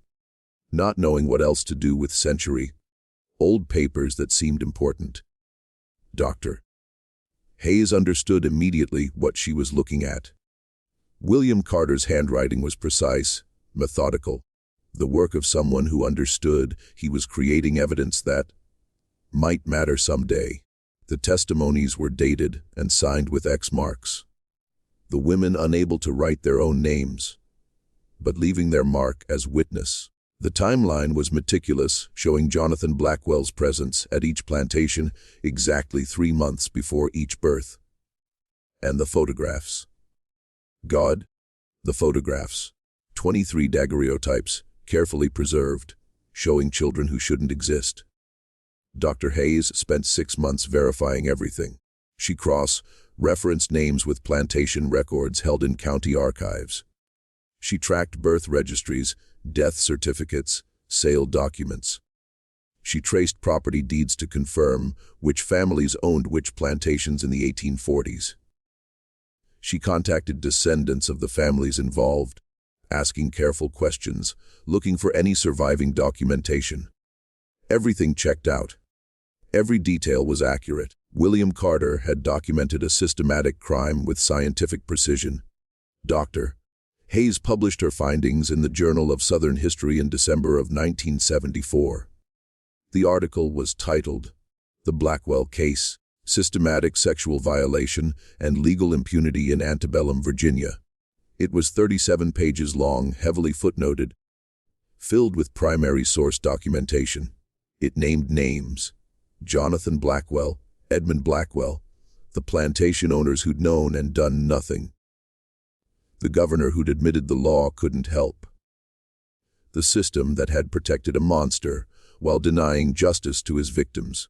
not knowing what else to do with century-old papers that seemed important, Dr. Hayes understood immediately what she was looking at. William Carter's handwriting was precise, methodical, the work of someone who understood he was creating evidence that might matter someday. The testimonies were dated and signed with X marks. The women unable to write their own names, but leaving their mark as witness. The timeline was meticulous, showing Jonathan Blackwell's presence at each plantation exactly 3 months before each birth. And the photographs. God, the photographs. 23 daguerreotypes, carefully preserved, showing children who shouldn't exist. Dr. Hayes spent 6 months verifying everything. She cross-referenced names with plantation records held in county archives. She tracked birth registries, death certificates, sale documents. She traced property deeds to confirm which families owned which plantations in the 1840s. She contacted descendants of the families involved, asking careful questions, looking for any surviving documentation. Everything checked out. Every detail was accurate. William Carter had documented a systematic crime with scientific precision. Dr. Hayes published her findings in the Journal of Southern History in December of 1974. The article was titled, "The Blackwell Case: Systematic Sexual Violation and Legal Impunity in Antebellum, Virginia." It was 37 pages long, heavily footnoted, filled with primary source documentation. It named names: Jonathan Blackwell, Edmund Blackwell, the plantation owners who'd known and done nothing. The governor who'd admitted the law couldn't help. The system that had protected a monster while denying justice to his victims.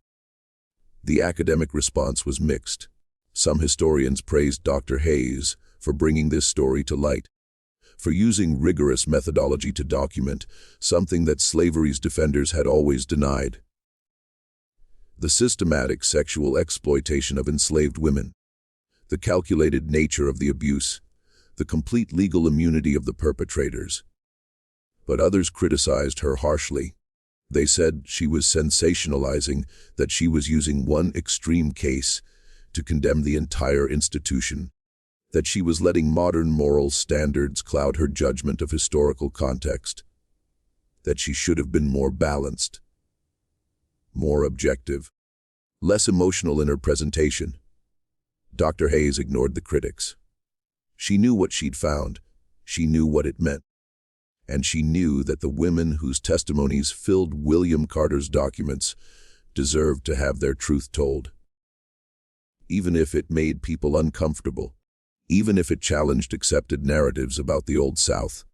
The academic response was mixed. Some historians praised Dr. Hayes for bringing this story to light, for using rigorous methodology to document something that slavery's defenders had always denied: the systematic sexual exploitation of enslaved women, the calculated nature of the abuse, the complete legal immunity of the perpetrators. But others criticized her harshly. They said she was sensationalizing, that she was using one extreme case to condemn the entire institution, that she was letting modern moral standards cloud her judgment of historical context, that she should have been more balanced, more objective, less emotional in her presentation. Dr. Hayes ignored the critics. She knew what she'd found. She knew what it meant. And she knew that the women whose testimonies filled William Carter's documents deserved to have their truth told. Even if it made people uncomfortable, even if it challenged accepted narratives about the Old South.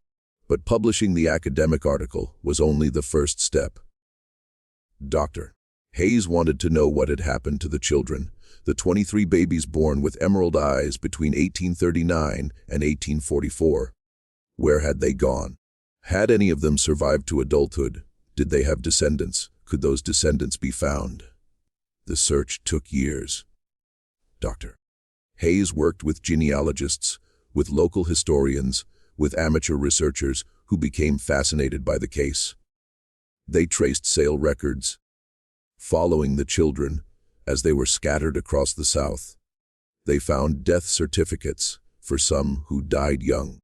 But publishing the academic article was only the first step. Dr. Hayes wanted to know what had happened to the children, the 23 babies born with emerald eyes between 1839 and 1844. Where had they gone? Had any of them survived to adulthood? Did they have descendants? Could those descendants be found? The search took years. Dr. Hayes worked with genealogists, with local historians, with amateur researchers who became fascinated by the case. They traced sale records, following the children as they were scattered across the South. They found death certificates for some who died young.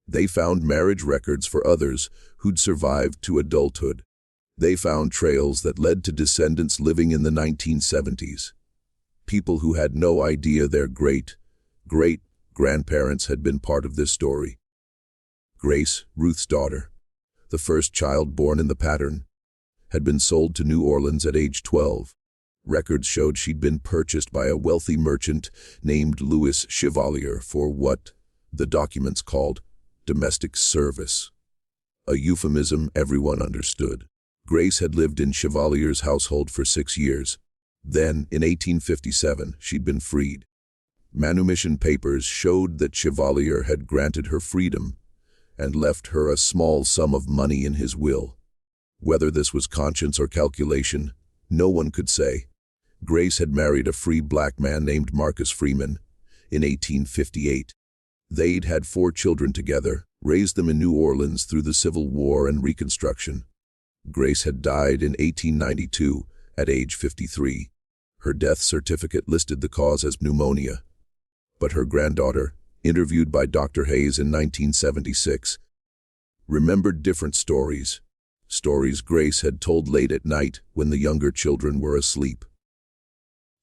They found marriage records for others who'd survived to adulthood. They found trails that led to descendants living in the 1970s. People who had no idea their great-great-grandparents had been part of this story. Grace, Ruth's daughter, the first child born in the pattern, had been sold to New Orleans at age 12. Records showed she'd been purchased by a wealthy merchant named Louis Chevalier for what the documents called domestic service, a euphemism everyone understood. Grace had lived in Chevalier's household for 6 years. Then, in 1857, she'd been freed. Manumission papers showed that Chevalier had granted her freedom and left her a small sum of money in his will. Whether this was conscience or calculation, no one could say. Grace had married a free black man named Marcus Freeman in 1858. They'd had 4 children together, raised them in New Orleans through the Civil War and Reconstruction. Grace had died in 1892 at age 53. Her death certificate listed the cause as pneumonia. But her granddaughter, interviewed by Dr. Hayes in 1976, remembered different stories. Stories Grace had told late at night when the younger children were asleep.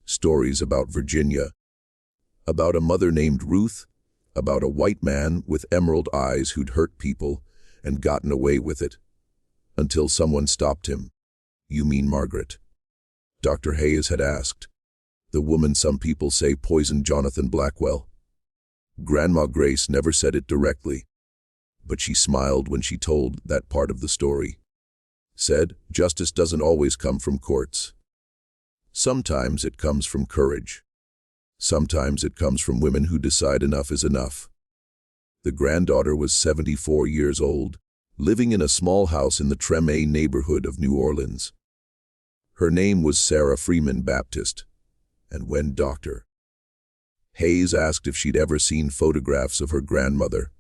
Stories about Virginia, about a mother named Ruth, about a white man with emerald eyes who'd hurt people and gotten away with it, until someone stopped him. "You mean Margaret?" Dr. Hayes had asked. "The woman some people say poisoned Jonathan Blackwell." Grandma Grace never said it directly, but she smiled when she told that part of the story. Said, "Justice doesn't always come from courts. Sometimes it comes from courage. Sometimes it comes from women who decide enough is enough." The granddaughter was 74 years old, living in a small house in the Treme neighborhood of New Orleans. Her name was Sarah Freeman Baptist, and when Dr. Hayes asked if she'd ever seen photographs of her grandmother,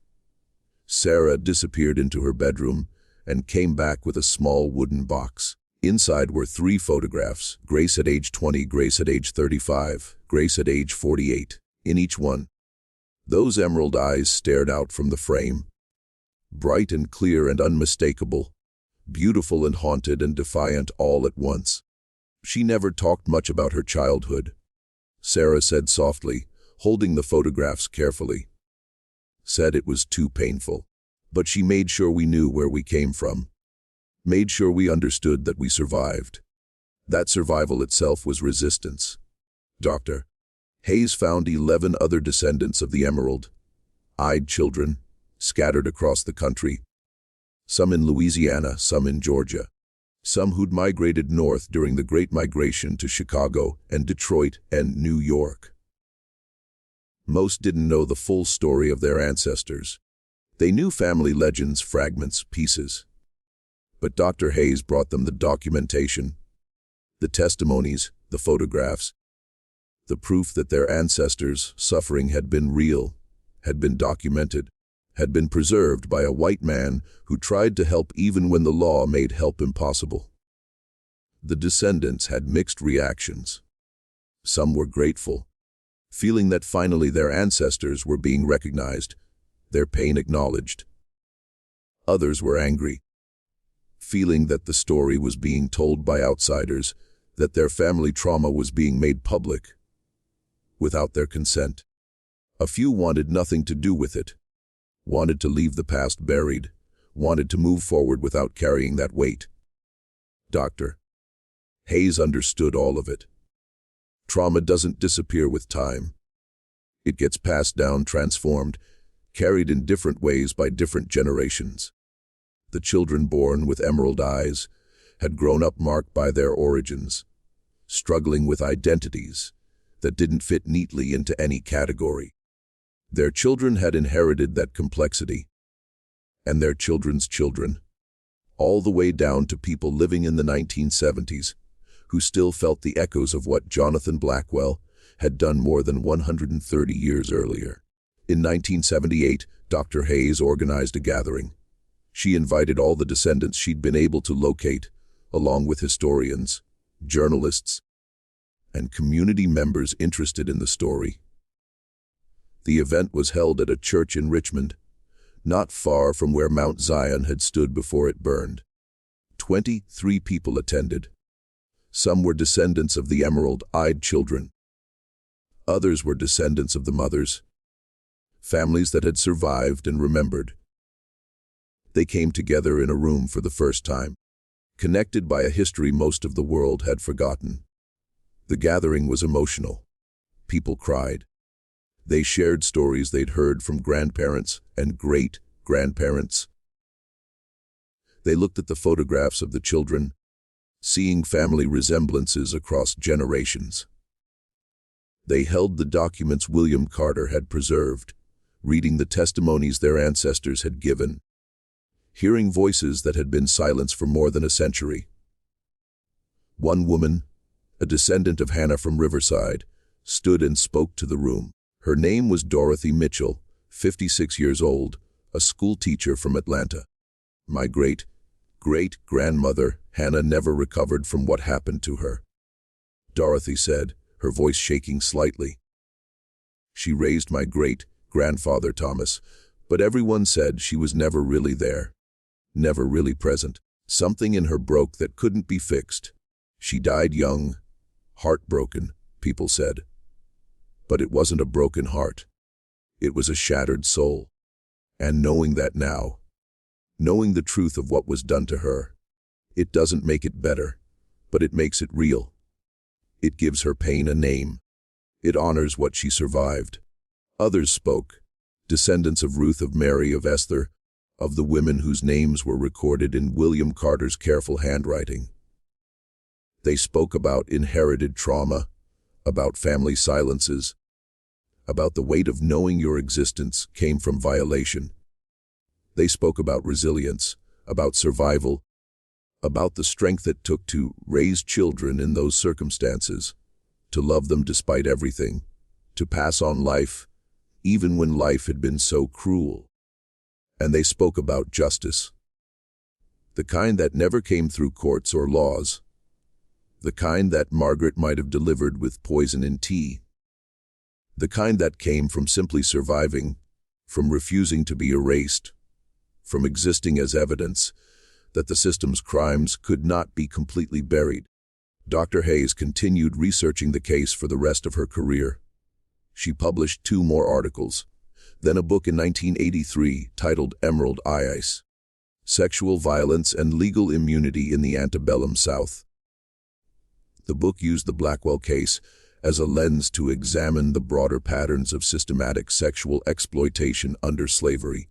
Sarah disappeared into her bedroom and came back with a small wooden box. Inside were 3 photographs, Grace at age 20, Grace at age 35, Grace at age 48. In each one, those emerald eyes stared out from the frame. Bright and clear and unmistakable, beautiful and haunted and defiant all at once. She never talked much about her childhood, Sarah said softly, holding the photographs carefully. Said it was too painful, but she made sure we knew where we came from. Made sure we understood that we survived. That survival itself was resistance. Dr. Hayes found 11 other descendants of the emerald-eyed children, scattered across the country. Some in Louisiana, some in Georgia. Some who'd migrated north during the Great Migration to Chicago and Detroit and New York. Most didn't know the full story of their ancestors. They knew family legends, fragments, pieces. But Dr. Hayes brought them the documentation, the testimonies, the photographs, the proof that their ancestors' suffering had been real, had been documented, had been preserved by a white man who tried to help even when the law made help impossible. The descendants had mixed reactions. Some were grateful, feeling that finally their ancestors were being recognized, their pain acknowledged. Others were angry, feeling that the story was being told by outsiders, that their family trauma was being made public, without their consent. A few wanted nothing to do with it, wanted to leave the past buried, wanted to move forward without carrying that weight. Dr. Hayes understood all of it. Trauma doesn't disappear with time. It gets passed down, transformed, carried in different ways by different generations. The children born with emerald eyes had grown up marked by their origins, struggling with identities that didn't fit neatly into any category. Their children had inherited that complexity, and their children's children, all the way down to people living in the 1970s, who still felt the echoes of what Jonathan Blackwell had done more than 130 years earlier. In 1978, Dr. Hayes organized a gathering. She invited all the descendants she'd been able to locate, along with historians, journalists, and community members interested in the story. The event was held at a church in Richmond, not far from where Mount Zion had stood before it burned. 23 people attended. Some were descendants of the emerald-eyed children. Others were descendants of the mothers, families that had survived and remembered. They came together in a room for the first time, connected by a history most of the world had forgotten. The gathering was emotional. People cried. They shared stories they'd heard from grandparents and great-grandparents. They looked at the photographs of the children, seeing family resemblances across generations. They held the documents William Carter had preserved, reading the testimonies their ancestors had given, hearing voices that had been silenced for more than a century. One woman, a descendant of Hannah from Riverside, stood and spoke to the room. Her name was Dorothy Mitchell, 56 years old, a school teacher from Atlanta. My great-grandmother, Hannah, never recovered from what happened to her, Dorothy said, her voice shaking slightly. She raised my great-grandfather, Thomas, but everyone said she was never really there, never really present. Something in her broke that couldn't be fixed. She died young, heartbroken, people said. But it wasn't a broken heart. It was a shattered soul. And knowing that now, knowing the truth of what was done to her, it doesn't make it better, but it makes it real. It gives her pain a name. It honors what she survived. Others spoke, descendants of Ruth, of Mary, of Esther, of the women whose names were recorded in William Carter's careful handwriting. They spoke about inherited trauma, about family silences, about the weight of knowing your existence came from violation. They spoke about resilience, about survival, about the strength it took to raise children in those circumstances, to love them despite everything, to pass on life, even when life had been so cruel. And they spoke about justice, the kind that never came through courts or laws, the kind that Margaret might have delivered with poison in tea, the kind that came from simply surviving, from refusing to be erased, from existing as evidence that the system's crimes could not be completely buried. Dr. Hayes continued researching the case for the rest of her career. She published 2 more articles, then a book in 1983 titled Emerald Eyes: Sexual Violence and Legal Immunity in the Antebellum South. The book used the Blackwell case as a lens to examine the broader patterns of systematic sexual exploitation under slavery.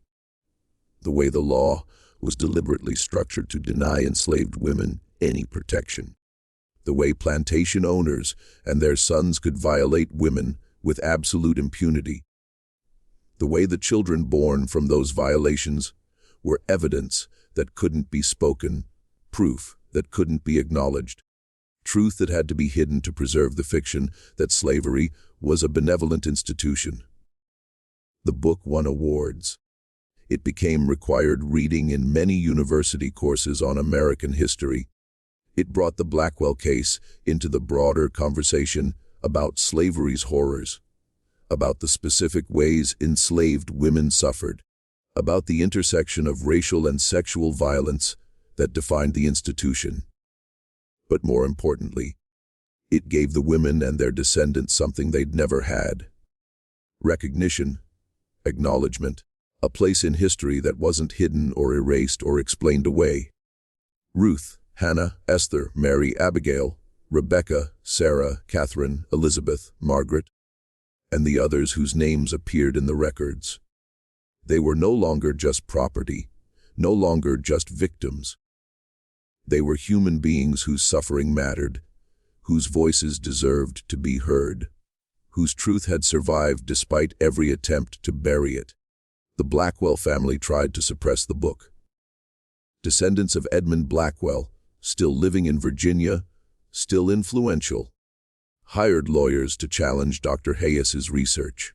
The way the law was deliberately structured to deny enslaved women any protection. The way plantation owners and their sons could violate women with absolute impunity. The way the children born from those violations were evidence that couldn't be spoken, proof that couldn't be acknowledged, truth that had to be hidden to preserve the fiction that slavery was a benevolent institution. The book won awards. It became required reading in many university courses on American history. It brought the Blackwell case into the broader conversation about slavery's horrors, about the specific ways enslaved women suffered, about the intersection of racial and sexual violence that defined the institution. But more importantly, it gave the women and their descendants something they'd never had: recognition, acknowledgement, a place in history that wasn't hidden or erased or explained away. Ruth, Hannah, Esther, Mary, Abigail, Rebecca, Sarah, Catherine, Elizabeth, Margaret, and the others whose names appeared in the records. They were no longer just property, no longer just victims. They were human beings whose suffering mattered, whose voices deserved to be heard, whose truth had survived despite every attempt to bury it. The Blackwell family tried to suppress the book. Descendants of Edmund Blackwell, still living in Virginia, still influential, hired lawyers to challenge Dr. Hayes's research.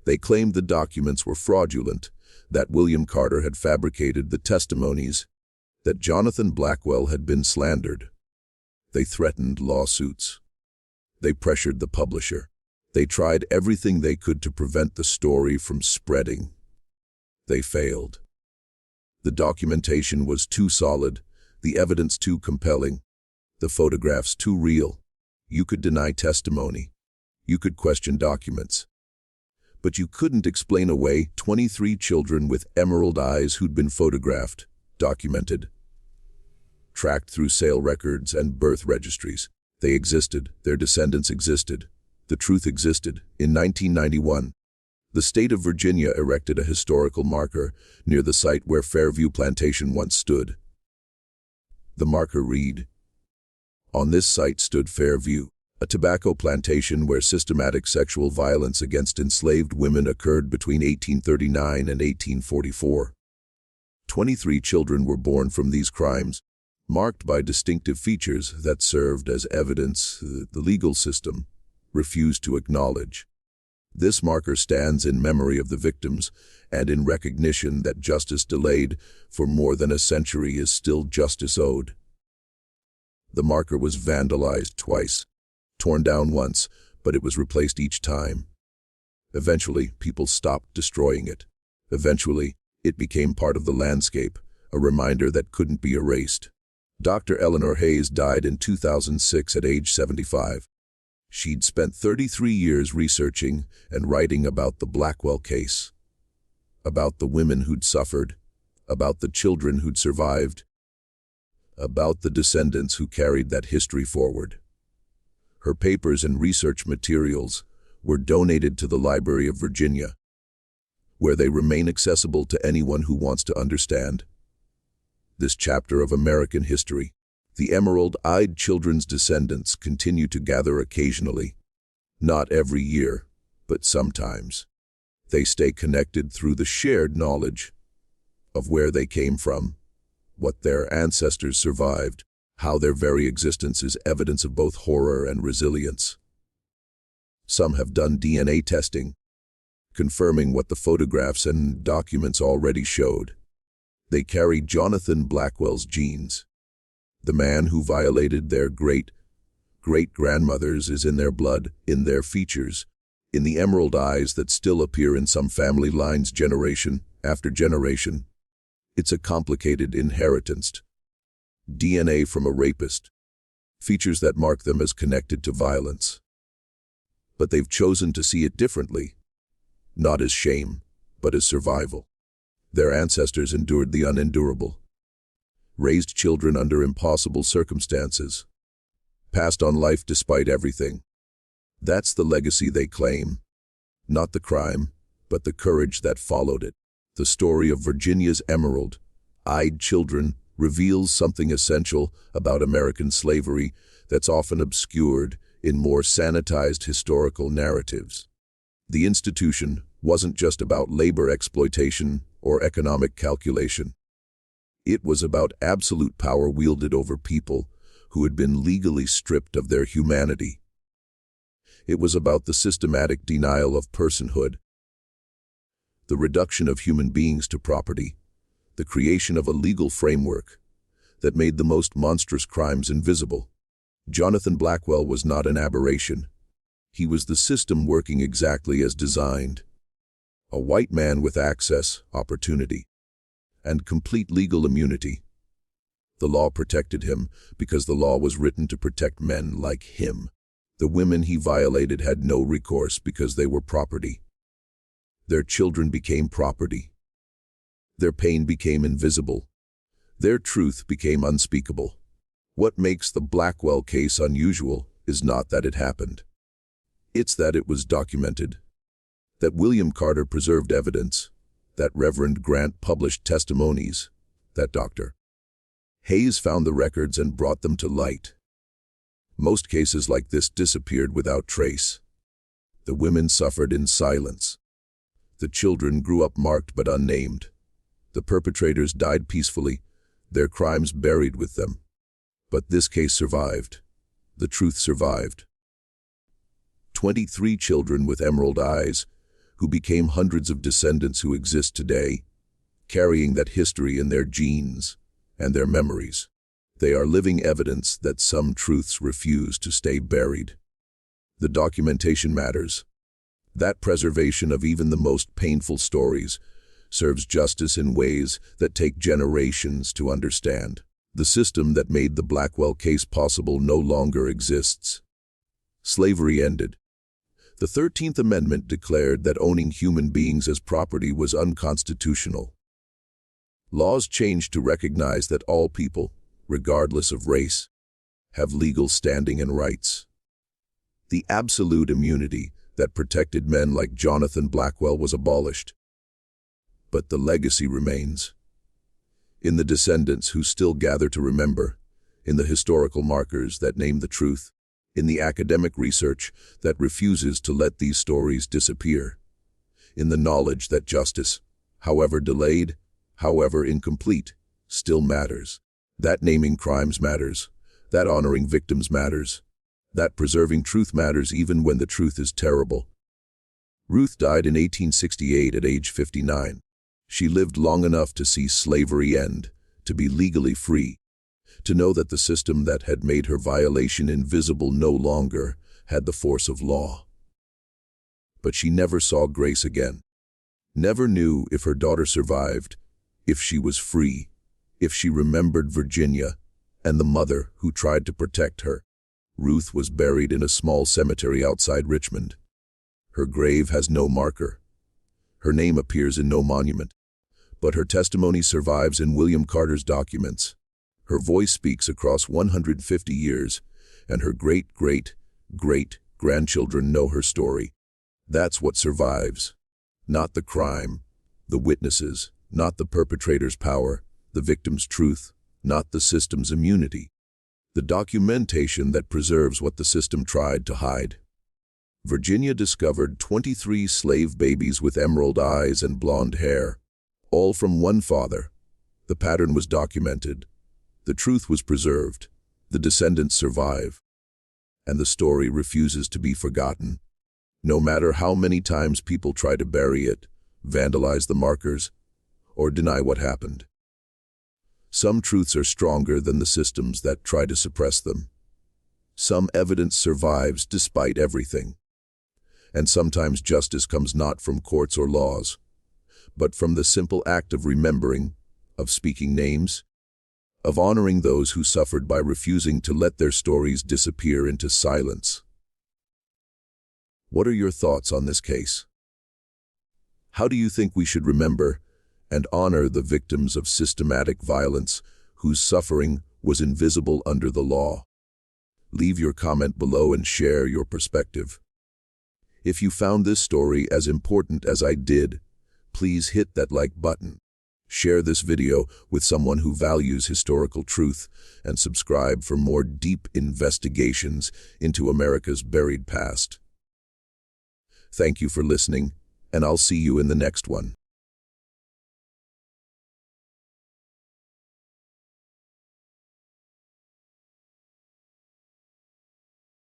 They claimed the documents were fraudulent, that William Carter had fabricated the testimonies, that Jonathan Blackwell had been slandered. They threatened lawsuits. They pressured the publisher. They tried everything they could to prevent the story from spreading. They failed. The documentation was too solid, the evidence too compelling, the photographs too real. You could deny testimony. You could question documents. But you couldn't explain away 23 children with emerald eyes who'd been photographed, documented, tracked through sale records and birth registries. They existed. Their descendants existed. The truth existed. In 1991, the state of Virginia erected a historical marker near the site where Fairview Plantation once stood. The marker read, "On this site stood Fairview, a tobacco plantation where systematic sexual violence against enslaved women occurred between 1839 and 1844. 23 children were born from these crimes, marked by distinctive features that served as evidence the legal system refused to acknowledge. This marker stands in memory of the victims and in recognition that justice delayed for more than a century is still justice owed." The marker was vandalized twice, torn down once, but it was replaced each time. Eventually, people stopped destroying it. Eventually, it became part of the landscape, a reminder that couldn't be erased. Dr. Eleanor Hayes died in 2006 at age 75. She'd spent 33 years researching and writing about the Blackwell case, about the women who'd suffered, about the children who'd survived, about the descendants who carried that history forward. Her papers and research materials were donated to the Library of Virginia, where they remain accessible to anyone who wants to understand this chapter of American history. The emerald-eyed children's descendants continue to gather occasionally, not every year, but sometimes. They stay connected through the shared knowledge of where they came from, what their ancestors survived, how their very existence is evidence of both horror and resilience. Some have done DNA testing, confirming what the photographs and documents already showed. They carry Jonathan Blackwell's genes. The man who violated their great-great-grandmothers is in their blood, in their features, in the emerald eyes that still appear in some family lines generation after generation. It's a complicated inheritance. DNA from a rapist, features that mark them as connected to violence. But they've chosen to see it differently, not as shame, but as survival. Their ancestors endured the unendurable, raised children under impossible circumstances, passed on life despite everything. That's the legacy they claim, not the crime, but the courage that followed it. The story of Virginia's emerald-eyed children reveals something essential about American slavery that's often obscured in more sanitized historical narratives. The institution wasn't just about labor exploitation or economic calculation. It was about absolute power wielded over people who had been legally stripped of their humanity. It was about the systematic denial of personhood, the reduction of human beings to property, the creation of a legal framework that made the most monstrous crimes invisible. Jonathan Blackwell was not an aberration. He was the system working exactly as designed. A white man with access, opportunity, and complete legal immunity. The law protected him because the law was written to protect men like him. The women he violated had no recourse because they were property. Their children became property. Their pain became invisible. Their truth became unspeakable. What makes the Blackwell case unusual is not that it happened. It's that it was documented. That William Carter preserved evidence. That Reverend Grant published testimonies. That Dr. Hayes found the records and brought them to light. Most cases like this disappeared without trace. The women suffered in silence. The children grew up marked but unnamed. The perpetrators died peacefully, their crimes buried with them. But this case survived. The truth survived. 23 children with emerald eyes, who became hundreds of descendants who exist today, carrying that history in their genes and their memories. They are living evidence that some truths refuse to stay buried. The documentation matters. That preservation of even the most painful stories serves justice in ways that take generations to understand. The system that made the Blackwell case possible no longer exists. Slavery ended. The 13th Amendment declared that owning human beings as property was unconstitutional. Laws changed to recognize that all people, regardless of race, have legal standing and rights. The absolute immunity that protected men like Jonathan Blackwell was abolished. But the legacy remains. In the descendants who still gather to remember, in the historical markers that name the truth, in the academic research that refuses to let these stories disappear, in the knowledge that justice, however delayed, however incomplete, still matters. That naming crimes matters, that honoring victims matters, that preserving truth matters even when the truth is terrible. Ruth died in 1868 at age 59. She lived long enough to see slavery end, to be legally free, to know that the system that had made her violation invisible no longer had the force of law. But she never saw Grace again, never knew if her daughter survived, if she was free, if she remembered Virginia and the mother who tried to protect her. Ruth was buried in a small cemetery outside Richmond. Her grave has no marker. Her name appears in no monument. But her testimony survives in William Carter's documents. Her voice speaks across 150 years, and her great-great-great-grandchildren know her story. That's what survives. Not the crime, the witnesses, not the perpetrator's power, the victim's truth, not the system's immunity. The documentation that preserves what the system tried to hide. Virginia discovered 23 slave babies with emerald eyes and blonde hair, all from one father. The pattern was documented. The truth was preserved. The descendants survive. And the story refuses to be forgotten. No matter how many times people try to bury it, vandalize the markers, or deny what happened. Some truths are stronger than the systems that try to suppress them. Some evidence survives despite everything. And sometimes justice comes not from courts or laws, but from the simple act of remembering, of speaking names, of honoring those who suffered by refusing to let their stories disappear into silence. What are your thoughts on this case? How do you think we should remember and honor the victims of systematic violence whose suffering was invisible under the law? Leave your comment below and share your perspective. If you found this story as important as I did, please hit that like button. Share this video with someone who values historical truth and subscribe for more deep investigations into America's buried past. Thank you for listening, and I'll see you in the next one.